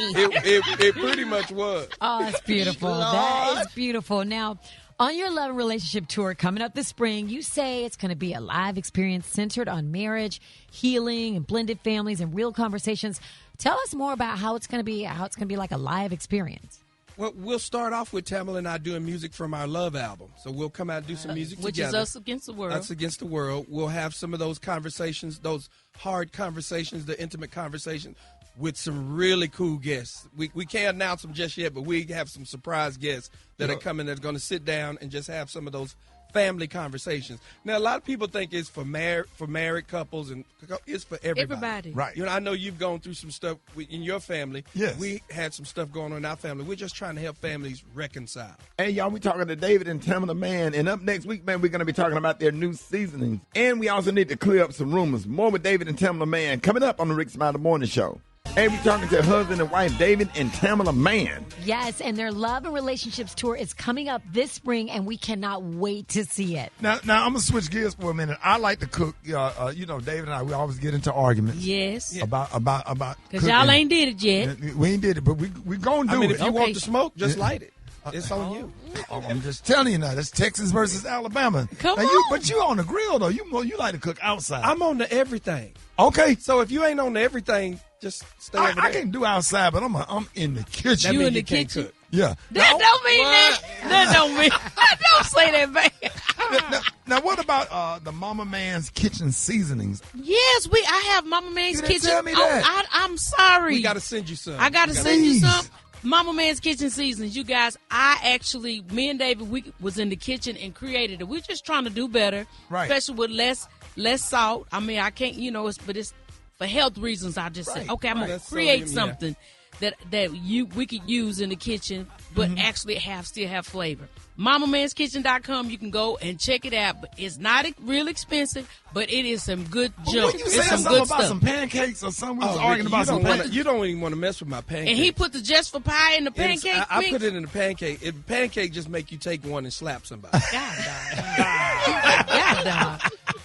It pretty much was. Oh, it's beautiful. That is beautiful. Now, on your love and relationship tour coming up this spring, you say it's going to be a live experience centered on marriage, healing, and blended families and real conversations. Tell us more about how it's going to be like a live experience. Well, we'll start off with Tamela and I doing music from our Love album. So we'll come out and do some music Which together. is Us Against the World. Us Against the World. We'll have some of those conversations, those hard conversations, the intimate conversations with some really cool guests. We can't announce them just yet, but we have some surprise guests that are coming that's going to sit down and just have some of those family conversations. Now, a lot of people think it's for married couples, and it's for everybody. Right. You know, I know you've gone through some stuff in your family. Yes. We had some stuff going on in our family. We're just trying to help families reconcile. Hey, y'all, we talking to David and Tamela Mann. And up next week, man, we're going to be talking about their new seasonings. And we also need to clear up some rumors. More with David and Tamela Mann coming up on the Rickey Smiley Morning Show. Hey, we're talking to husband and wife, David and Tamela Mann. Yes, and their love and relationships tour is coming up this spring, and we cannot wait to see it. Now I'm going to switch gears for a minute. I like to cook. You know, David and I, we always get into arguments. Yes. About because y'all ain't did it yet. We ain't did it, but we going to do it. If you want the smoke, just light it. It's on you. I'm just telling you now. That's Texas versus Alabama. Come on. But you on the grill, though. You like to cook outside. I'm on the everything. Okay. So if you ain't on the everything, just stay over there. I can do outside, but I'm in the kitchen. You in the kitchen? Cook. Yeah. That don't mean that. That don't mean. Don't say that, man. Now, what about the Mama Man's kitchen seasonings? Yes, I have Mama Man's You didn't kitchen. tell me that. I'm sorry. We got to send you some. I got to send you some. Mama Man's Kitchen Seasonings. You guys, me and David, we was in the kitchen and created it. We're just trying to do better, right? Especially with less salt. I mean, I can't, but it's for health reasons. I just said, okay, I'm gonna create something that we could use in the kitchen, but actually still have flavor. MamaMansKitchen.com. You can go and check it out. But it's not real expensive, but it is some good junk. You said something about some pancakes or something. We was arguing about some pancakes. You don't even want to mess with my pancakes. And he put the Just for Pie in the pancake mix. I put it in the pancake. Pancake just make you take one and slap somebody. God, dog.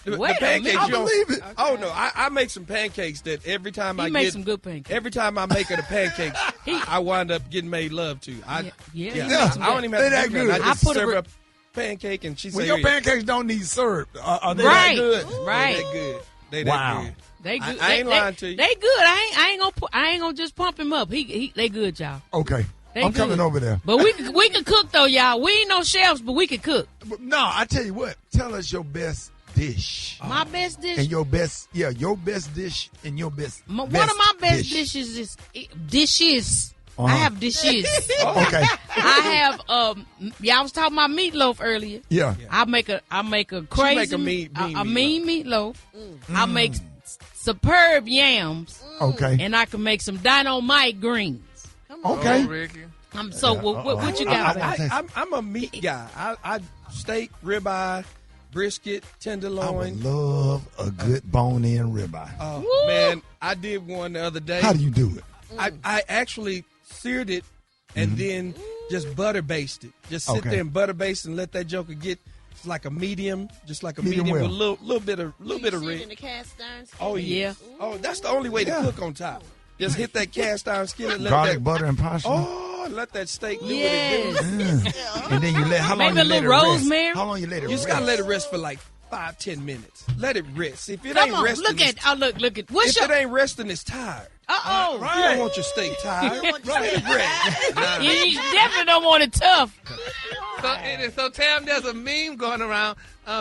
The Wait pancakes, I believe it. Okay. Oh no, I make some pancakes that every time he makes some good pancakes. Every time I make her the pancakes, I wind up getting made love to. I don't even have to do that. I just serve her a pancake and she says, your pancakes don't need syrup. Are they that good? Right. They good. They wow. good. They good. I ain't lying to you. They good. I ain't gonna just pump him up. They good, y'all. Okay. I'm coming over there. But we can cook though, y'all. We ain't no chefs, but we can cook. No, I tell you what. Tell us your best dish. My best dish? And your best dish and your best One of my best dishes is dishes. Uh-huh. I have dishes. Okay. I have y'all was talking about meatloaf earlier. Yeah. I make a crazy mean meatloaf. I make superb yams. Okay. And I can make some dynamite greens. Okay. Ricky. What you got? I'm a meat guy. I steak, ribeye, brisket, tenderloin. I would love a good bone-in ribeye. Oh, man, I did one the other day. How do you do it? I actually seared it and then just butter basted. Just sit there and butter baste and let that joker get like a medium, medium well. with a little bit of red. In the cast iron skillet? Oh yeah. Oh, that's the only way to cook on top. Just hit that cast iron skillet. Let garlic, butter, and parsley. Oh, let that steak do what it do. And then you how long maybe you let it rosemary. rest? How long you let it You rest? just gotta let it rest for like 5-10 minutes. Let it rest. If it Come ain't on, resting, look at. What's if it ain't resting, it's tired. Uh-oh. You don't want your steak tired. Let it rest. You definitely don't want it tough. So Tam, there's a meme going around.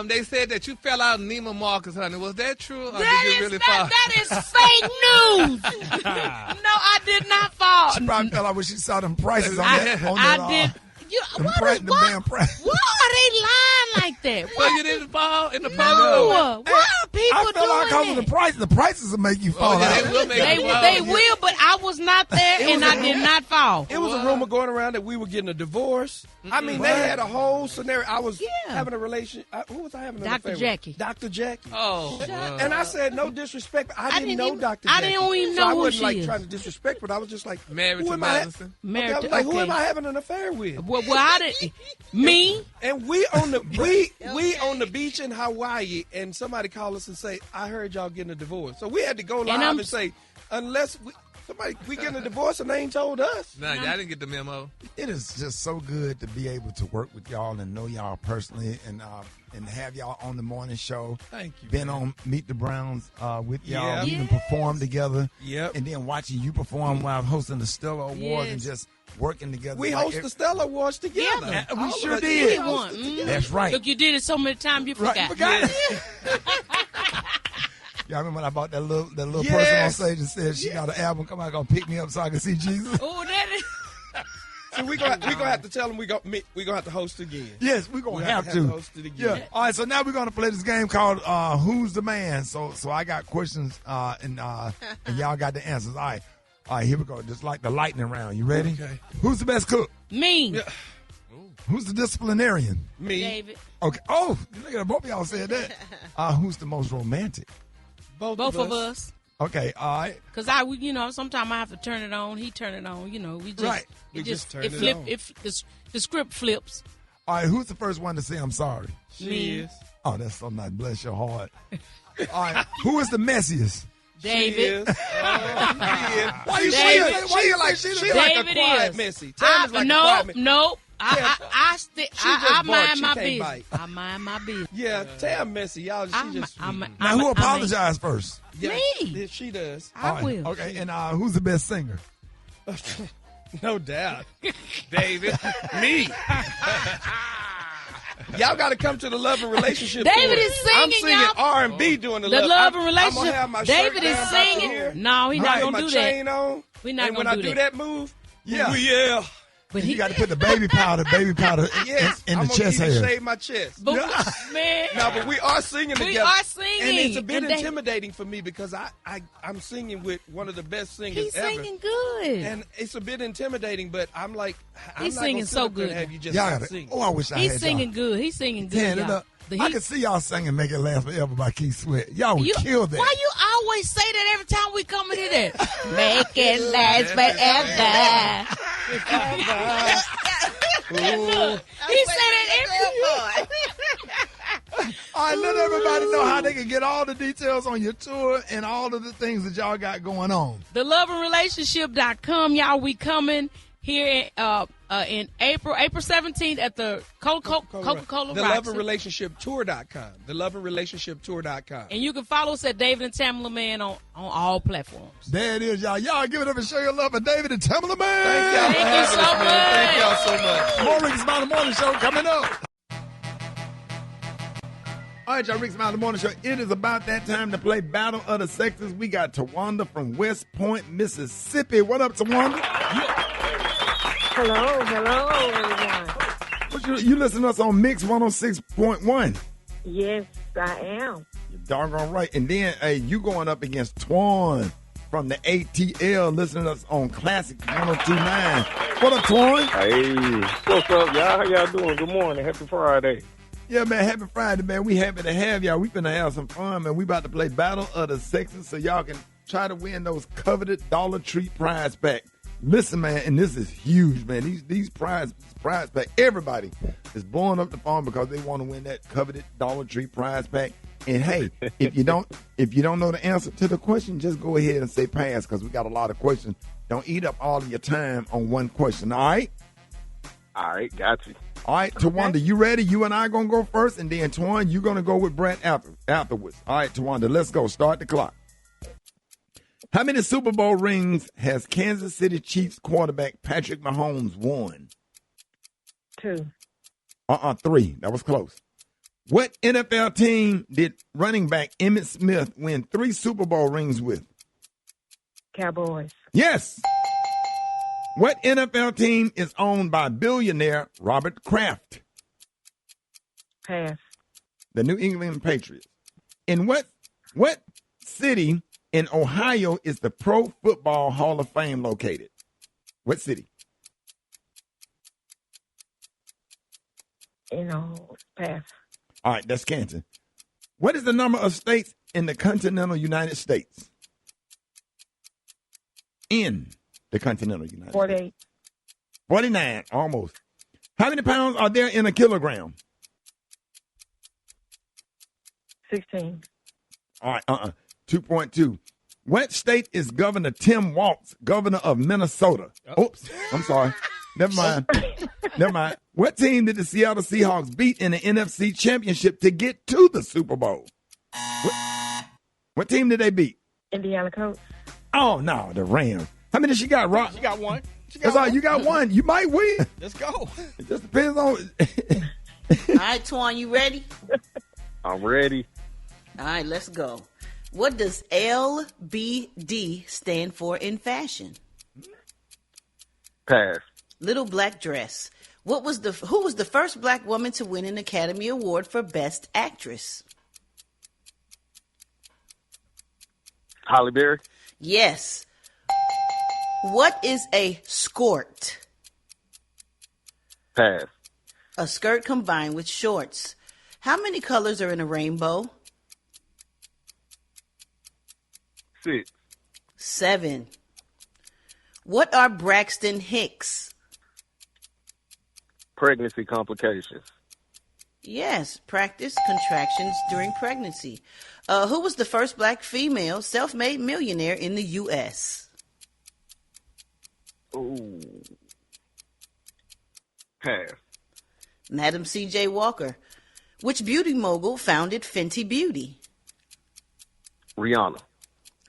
They said that you fell out of Neiman Marcus, honey. Was that true? Or did you really fall? That is fake news. No, I did not fall. She probably fell out when she saw them prices on that. I did. Why are they lying like that? So you didn't fall in the No. puddle? Why are people I feel like doing because that? of the prices will make you fall yeah, out. they will make you fall. They will, but I was not there and I did not fall. It was a rumor going around that we were getting a divorce. I mean, they had a whole scenario. I was having a relation. Who was I having an affair with? Jackie. Dr. Jackie. Oh. And I said, no disrespect. But I didn't know Dr. I Jackie. didn't even know so I who wasn't she like is. trying to disrespect, but I was just like, Married who to am I? Madison. I was like, who am I having an affair with? Well, I didn't. Me? And we on the we on the beach in Hawaii, and somebody called us and say, I heard y'all getting a divorce. So we had to go live and say, unless we getting a divorce and they ain't told us. Nah, y'all didn't get the memo. It is just so good to be able to work with y'all and know y'all personally and have y'all on the morning show. Thank you. Been on Meet the Browns with y'all. Yeah. We even performed together. Yep. And then watching you perform while hosting the Stellar Awards and just working together. We host the Stellar Awards together. Yeah, we All sure of us did. hosted together. That's right. Look, you did it so many times you forgot. Y'all remember when I bought that little person on stage and said she got an album, come out, gonna pick me up so I can see Jesus? Oh, that is. So we gonna have to tell them we gonna have to host again. Yes, we're gonna have to to. host it again. Yeah. All right, so now we're gonna play this game called Who's the Man? So I got questions and y'all got the answers. All right, here we go. Just like the lightning round. You ready? Okay. Who's the best cook? Me. Yeah. Who's the disciplinarian? Me. David. Okay. Oh, look at both of y'all said that. Who's the most romantic? Both of us. Okay, all right. Because sometimes I have to turn it on. He turn it on. We just Right. We just turn it on. If the script flips. All right, who's the first one to say I'm sorry? Me. is. Oh, that's so nice. Bless your heart. All right, who is the messiest? David. Why you David. she like David a quiet is. messy? No. I mind my business. Bite. I mind my business. Yeah, Tam messy, y'all. Now, who apologized first? Me. She does. I will. Okay, and who's the best singer? No doubt. David. Me. Y'all got to come to the Love and Relationship David tour. is singing, I'm singing y'all. R&B doing the Love and I'm gonna Relationship. have my David shirt is down singing. here. No, he's not gonna do my chain that. on. We're not and gonna when do I do that move, Yeah. yeah. But you got to put the baby powder Yes, in I'm the chest gonna hair. shave my chest. But, man. No, but we are singing together. We are singing. And it's a bit And they- intimidating for me because I'm singing with one of the best singers He's ever. singing good. And it's a bit intimidating, but I'm like, I'm He's not singing gonna sit so up there and good. have you just Y'all not gotta- sing. oh, I wish I He's had singing y'all. good. He's singing good. Tan it y'all. up. I can see y'all singing "Make It Last Forever" by Keith Sweat. Y'all would You- kill that. Why you always say that every time we come into that? Make it last forever. He said it every All right, let everybody know how they can get all the details on your tour and all of the things that y'all got going on. TheLoveandRelationship.com, y'all. We coming here in April 17th at the Coca-Cola The Roxy. Love and Relationship Tour.com. The Love and Relationship Tour.com. And you can follow us at David and Tamela Man on all platforms. There it is, y'all. Y'all give it up and show your love for David and Tamela Man. Thank y'all for Thank you having so us, man. much. Thank y'all so much. More Rickey Smiley Morning Show coming up. All right, y'all, Rickey Smiley Morning Show. It is about that time to play Battle of the Sexes. We got Tawanda from West Point, Mississippi. What up, Tawanda? Hello, everyone. You listen to us on Mix 106.1. Yes, I am. You're doggone right. And then, you going up against Twan from the ATL, listening to us on Classic 102.9. What up, Twan? Hey, what's up, y'all? How y'all doing? Good morning. Happy Friday. Yeah, man, happy Friday, man. We happy to have y'all. We finna have some fun, man. We about to play Battle of the Sexes so y'all can try to win those coveted Dollar Tree prize pack. Listen, man, and this is huge, man. These prize pack, everybody is blowing up the phone because they want to win that coveted Dollar Tree prize pack. And hey, if you don't know the answer to the question, just go ahead and say pass because we got a lot of questions. Don't eat up all of your time on one question. All right? All right, got you. All right, Tawanda, you ready? You and I going to go first, and then, Twan, you're going to go with Brent afterwards. All right, Tawanda, let's go. Start the clock. How many Super Bowl rings has Kansas City Chiefs quarterback Patrick Mahomes won? 2. 3. That was close. What NFL team did running back Emmitt Smith win 3 Super Bowl rings with? Cowboys. Yes. What NFL team is owned by billionaire Robert Kraft? Pass. The New England Patriots. In what city in Ohio is the Pro Football Hall of Fame located? What city? Pass. All right, that's Canton. What is the number of states in the continental United States? In the continental United 48. States. 49, almost. How many pounds are there in a kilogram? 16. All right, 2.2. What state is Governor Tim Walz, governor of Minnesota? Oops, I'm sorry. Never mind. What team did the Seattle Seahawks beat in the NFC Championship to get to the Super Bowl? What team did they beat? Indiana Colts. Oh, no, the Rams. How many she got, Rock? She got one. That's all. You got one. You might win. Let's go. It just depends on. All right, Twan, you ready? I'm ready. All right, let's go. What does LBD stand for in fashion? Pass. Little black dress. Who was the first black woman to win an Academy Award for Best Actress? Halle Berry. Yes. What is a skort? Pass. A skirt combined with shorts. How many colors are in a rainbow? 6. 7. What are Braxton Hicks? Pregnancy complications. Yes, practice contractions during pregnancy. Who was the first black female self-made millionaire in the U.S.? Ooh. Pass. Madam C.J. Walker. Which beauty mogul founded Fenty Beauty? Rihanna.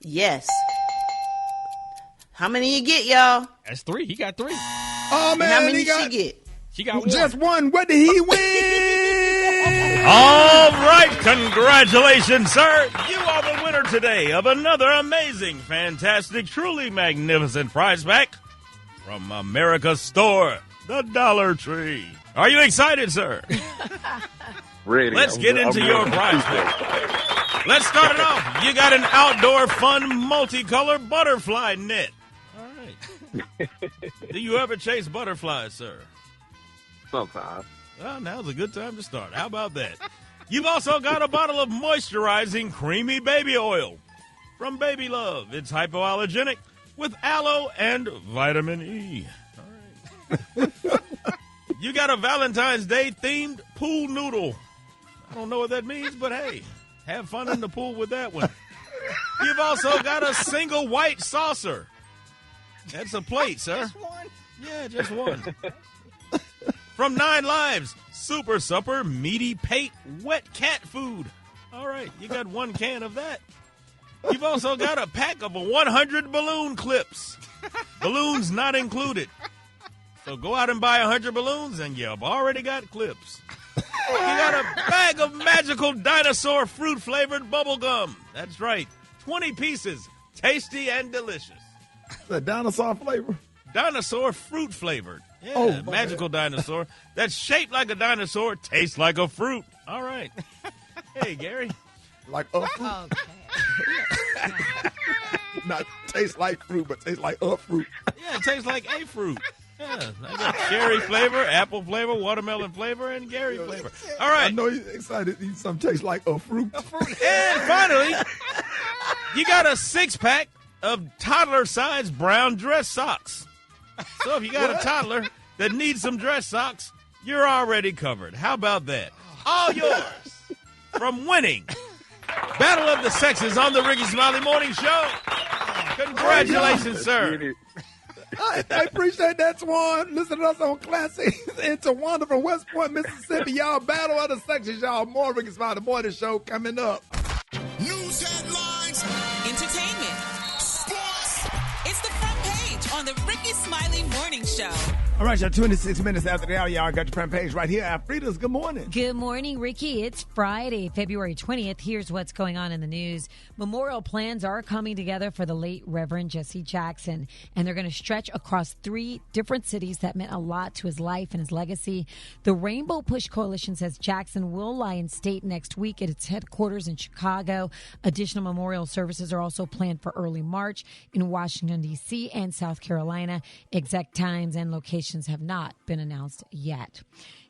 Yes. How many you get, y'all? That's 3. He got 3. Oh, man. And how many she she get? She got 1. Just one. What did he win? All right. Congratulations, sir. You are the winner today of another amazing, fantastic, truly magnificent prize pack from America's store, the Dollar Tree. Are you excited, sir? Ready. Let's get into your prize pack. Let's start it off. You got an outdoor fun multicolored butterfly net. All right. Do you ever chase butterflies, sir? Sometimes. Well, now's a good time to start. How about that? You've also got a bottle of moisturizing creamy baby oil from Baby Love. It's hypoallergenic with aloe and vitamin E. All right. You got a Valentine's Day themed pool noodle. I don't know what that means, but hey, have fun in the pool with that one. You've also got a single white saucer. That's a plate, sir. Just one? Yeah, just one. From 9 Lives, Super Supper Meaty Pate Wet Cat Food. All right, you got 1 can of that. You've also got a pack of 100 balloon clips. Balloons not included. So go out and buy 100 balloons and you've already got clips. You got a bag of magical dinosaur fruit-flavored bubble gum. That's right, 20 pieces, tasty and delicious. The dinosaur flavor? Dinosaur fruit-flavored. Yeah, magical dinosaur. That's shaped like a dinosaur, tastes like a fruit. All right. Hey, Gary. Like a fruit. Okay. Not taste like fruit, but taste like a fruit. Yeah, it tastes like a fruit. Yeah, I got cherry flavor, apple flavor, watermelon flavor, and Gary flavor. All right. I know he's excited to eat something tastes like a fruit. And finally, you got a 6-pack of toddler-sized brown dress socks. So if you got a toddler that needs some dress socks, you're already covered. How about that? All yours from winning Battle of the Sexes on the Rickey Smiley Morning Show. Congratulations, sir. I appreciate that, Twan. Listen to us on Classics and Tawanda from West Point, Mississippi. Y'all, Battle of the Sexes, y'all. More Rickey Smiley Morning Show coming up. News headlines, entertainment, sports. It's the front page on the Rickey Smiley Morning Show. All right, y'all, 26 minutes after the hour, y'all got your front page right here. Alfreda's, good morning. Good morning, Ricky. It's Friday, February 20th. Here's what's going on in the news. Memorial plans are coming together for the late Reverend Jesse Jackson, and they're going to stretch across 3 different cities that meant a lot to his life and his legacy. The Rainbow Push Coalition says Jackson will lie in state next week at its headquarters in Chicago. Additional memorial services are also planned for early March in Washington, D.C. and South Carolina. Exact times and locations have not been announced yet.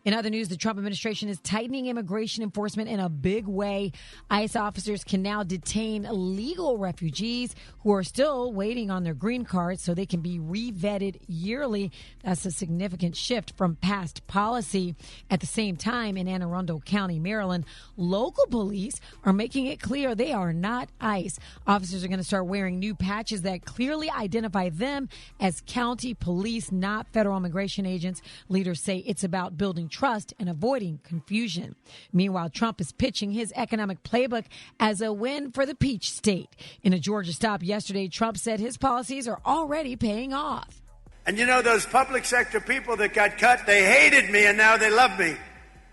In other news, the Trump administration is tightening immigration enforcement in a big way. ICE officers can now detain legal refugees who are still waiting on their green cards so they can be re-vetted yearly. That's a significant shift from past policy. At the same time, in Anne Arundel County, Maryland, local police are making it clear they are not ICE. Officers are going to start wearing new patches that clearly identify them as county police, not federal immigration agents. Leaders say it's about building trust and avoiding confusion. Meanwhile, Trump is pitching his economic playbook as a win for the Peach State. In a Georgia stop yesterday, Trump said his policies are already paying off. And you know, those public sector people that got cut, they hated me and now they love me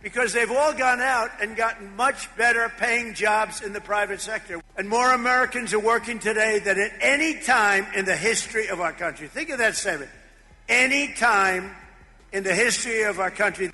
because they've all gone out and gotten much better paying jobs in the private sector. And more Americans are working today than at any time in the history of our country. Think of that statement. Any time in the history of our country.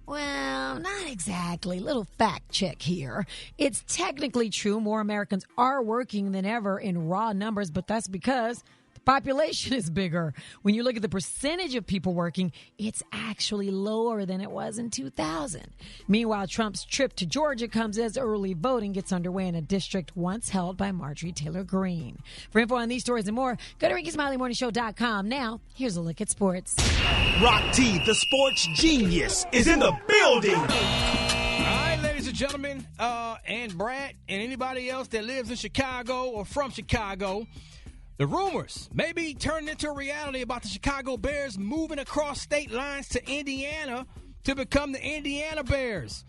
Well, not exactly. Little fact check here. It's technically true more Americans are working than ever in raw numbers, but that's because the population is bigger. When you look at the percentage of people working, it's actually lower than it was in 2000. Meanwhile, Trump's trip to Georgia comes as early voting gets underway in a district once held by Marjorie Taylor Greene. For info on these stories and more, go to RickySmileyMorningShow.com. Now, here's a look at sports. Rock T, the sports genius, is in the building. All right, ladies and gentlemen, and Brat and anybody else that lives in Chicago or from Chicago, the rumors may be turning into a reality about the Chicago Bears moving across state lines to Indiana to become the Indiana Bears.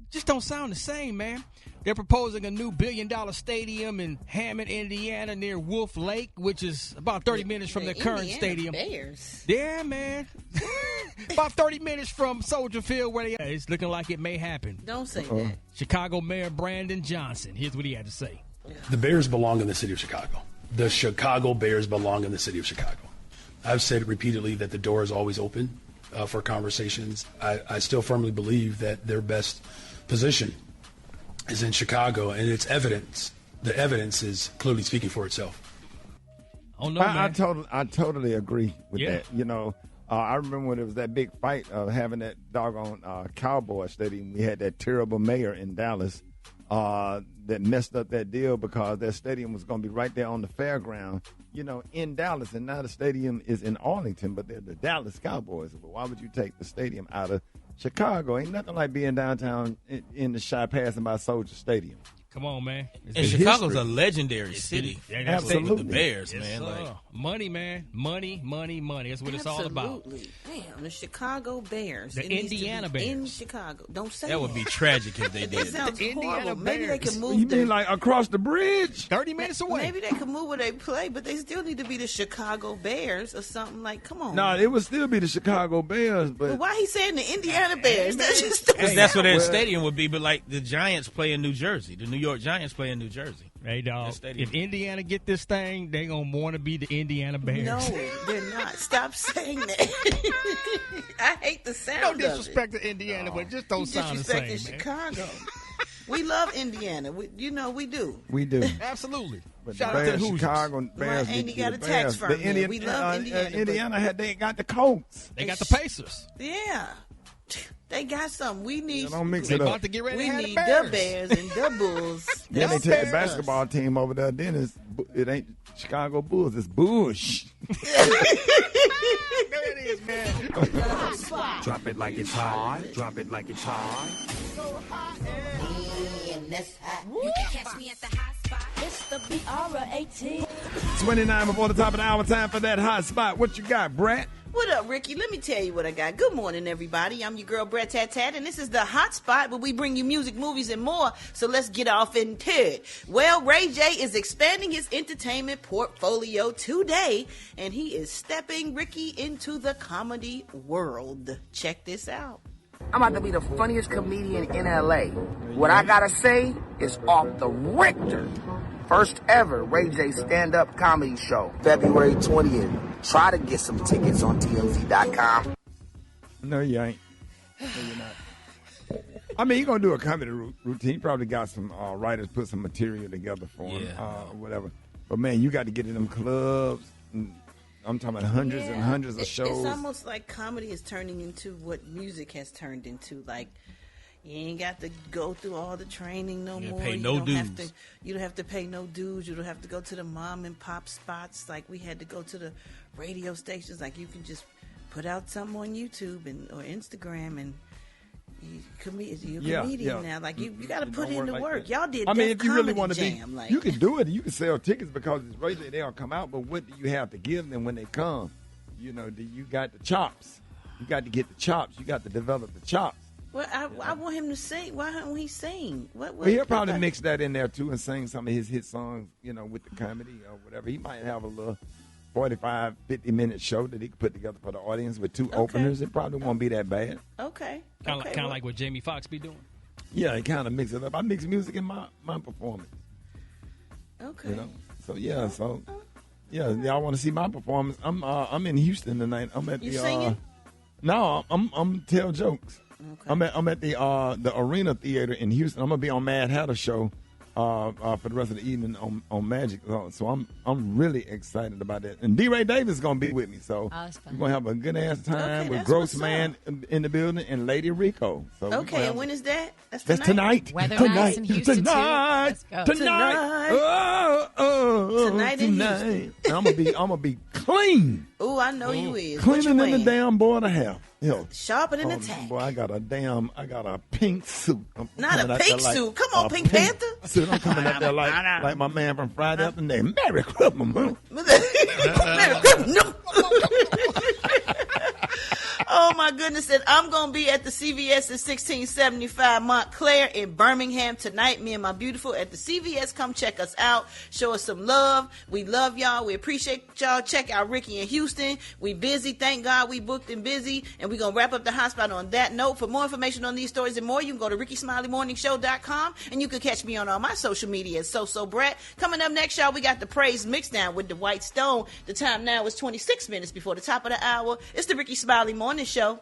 Just don't sound the same, man. They're proposing a new $1 billion stadium in Hammond, Indiana, near Wolf Lake, which is about 30 minutes from the current stadium. Bears. Yeah, man. About 30 minutes from Soldier Field, where it's looking like it may happen. Don't say that. Chicago Mayor Brandon Johnson. Here's what he had to say. The Bears belong in the city of Chicago. The Chicago Bears belong in the city of Chicago. I've said repeatedly that the door is always open for conversations. I still firmly believe that their best position is in Chicago, and it's evidence. The evidence is clearly speaking for itself. Oh no, man. I totally agree with that. You know, I remember when it was that big fight of having that doggone Cowboy Stadium. We had that terrible mayor in Dallas that messed up that deal because that stadium was going to be right there on the fairground, you know, in Dallas. And now the stadium is in Arlington, but they're the Dallas Cowboys. But why would you take the stadium out of Chicago? Ain't nothing like being downtown in the shy passing by Soldier Stadium. Come on, man. And Chicago's a legendary city. Yeah, absolutely. With the Bears, yes, man. Like, money, man. Money. That's what it's all about. Damn, the Chicago Bears. The Indiana Bears. In Chicago. Don't say that would be tragic if they did. That sounds the horrible. Maybe they could move. You mean like across the bridge? 30 minutes away. Maybe they could move where they play, but they still need to be the Chicago Bears or something. Like, come on. No, it would still be the Chicago Bears. But why he saying the Indiana Bears? That's just that's what their stadium would be. But like the Giants play in New Jersey. The New York Giants play in New Jersey. Hey, dog, if Indiana get this thing, they going to want to be the Indiana Bears. No, they're not. Stop saying that. I hate the sound of it. No disrespect to Indiana, but just don't sound the same, man. Chicago. We love Indiana. We do. We do. Absolutely. But shout the out to the Chicago Bears. Ain't he got a tax firm? We love Indiana. Indiana they got the Colts. They got the Pacers. Yeah. They got something. We need. Don't mix it up. About to get ready we to have need the Bears and the Bulls. Then they take the basketball team over there. Then it ain't Chicago Bulls. It's Bush. There it is, man. Drop it like it's hot. Drop it like it's hot. You can catch me at the hot spot. It's the B.R.A.T. 29 before the top of the hour. Time for that hot spot. What you got, Brat? What up, Ricky? Let me tell you what I got. Good morning, everybody. I'm your girl, Brat, and this is the hot spot where we bring you music, movies, and more. So let's get off into it. Well, Ray J is expanding his entertainment portfolio today, and he is stepping Ricky into the comedy world. Check this out. I'm about to be the funniest comedian in LA. What I gotta say is off the Richter. First ever Ray J stand-up comedy show, February 20th. Try to get some tickets on TMZ.com. No, you ain't. No, you're not. I mean, you're going to do a comedy routine. You probably got some writers put some material together for him, or whatever. But, man, you got to get in them clubs. I'm talking about hundreds and hundreds of shows. It's almost like comedy is turning into what music has turned into. Like, you ain't got to go through all the training no more. Pay no dues. You don't have to pay no dues. You don't have to go to the mom and pop spots like we had to go to the radio stations. Like, you can just put out something on YouTube or Instagram, and you're a comedian now. Like, you got to put in the work. Y'all did. I mean, if you really want to be, like, you can do it. You can sell tickets because it's Ray J. They'll come out. But what do you have to give them when they come? You know, you got the chops. You got to get the chops. You got to develop the chops. Well, I want him to sing. Why don't he sing? Well, he'll probably mix that in there, too, and sing some of his hit songs, you know, with the comedy or whatever. He might have a little 45, 50-minute show that he could put together for the audience with two openers. It probably won't be that bad. Okay. Kind of like what Jamie Foxx be doing. Yeah, he kind of mix it up. I mix music in my performance. Okay. You know? So, y'all want to see my performance? I'm in Houston tonight. I'm at You singing? No, I'm tell jokes. Okay. I'm at the Arena Theater in Houston. I'm gonna be on Mad Hatter show for the rest of the evening on Magic. So I'm really excited about that. And D. Ray Davis is gonna be with me. So we're gonna have a good ass time with Gross Man in the building and Lady Rico. So okay, and when is that? That's tonight. Weather tonight. nice in Houston Tonight. Let's go. Tonight. Tonight in Houston. And I'm gonna be clean. Oh, I know you is. Cleaner than the damn boy to have. Sharper than a tack. Boy, I got a pink suit. Not a pink suit. Come on, Pink Panther. Suit. I'm coming up there like my man from Friday afternoon. Merry Christmas, man. Merry Christmas. Oh, my goodness. And I'm going to be at the CVS at 1675 Montclair in Birmingham tonight. Me and my beautiful at the CVS. Come check us out. Show us some love. We love y'all. We appreciate y'all. Check out Ricky in Houston. We busy. Thank God we booked and busy. And we're going to wrap up the hotspot on that note. For more information on these stories and more, you can go to RickySmileyMorningShow.com. And you can catch me on all my social media at So Brat. Coming up next, y'all, we got the Praise Mixdown with the White Stone. The time now is 26 minutes before the top of the hour. It's the Rickey Smiley Morning Show.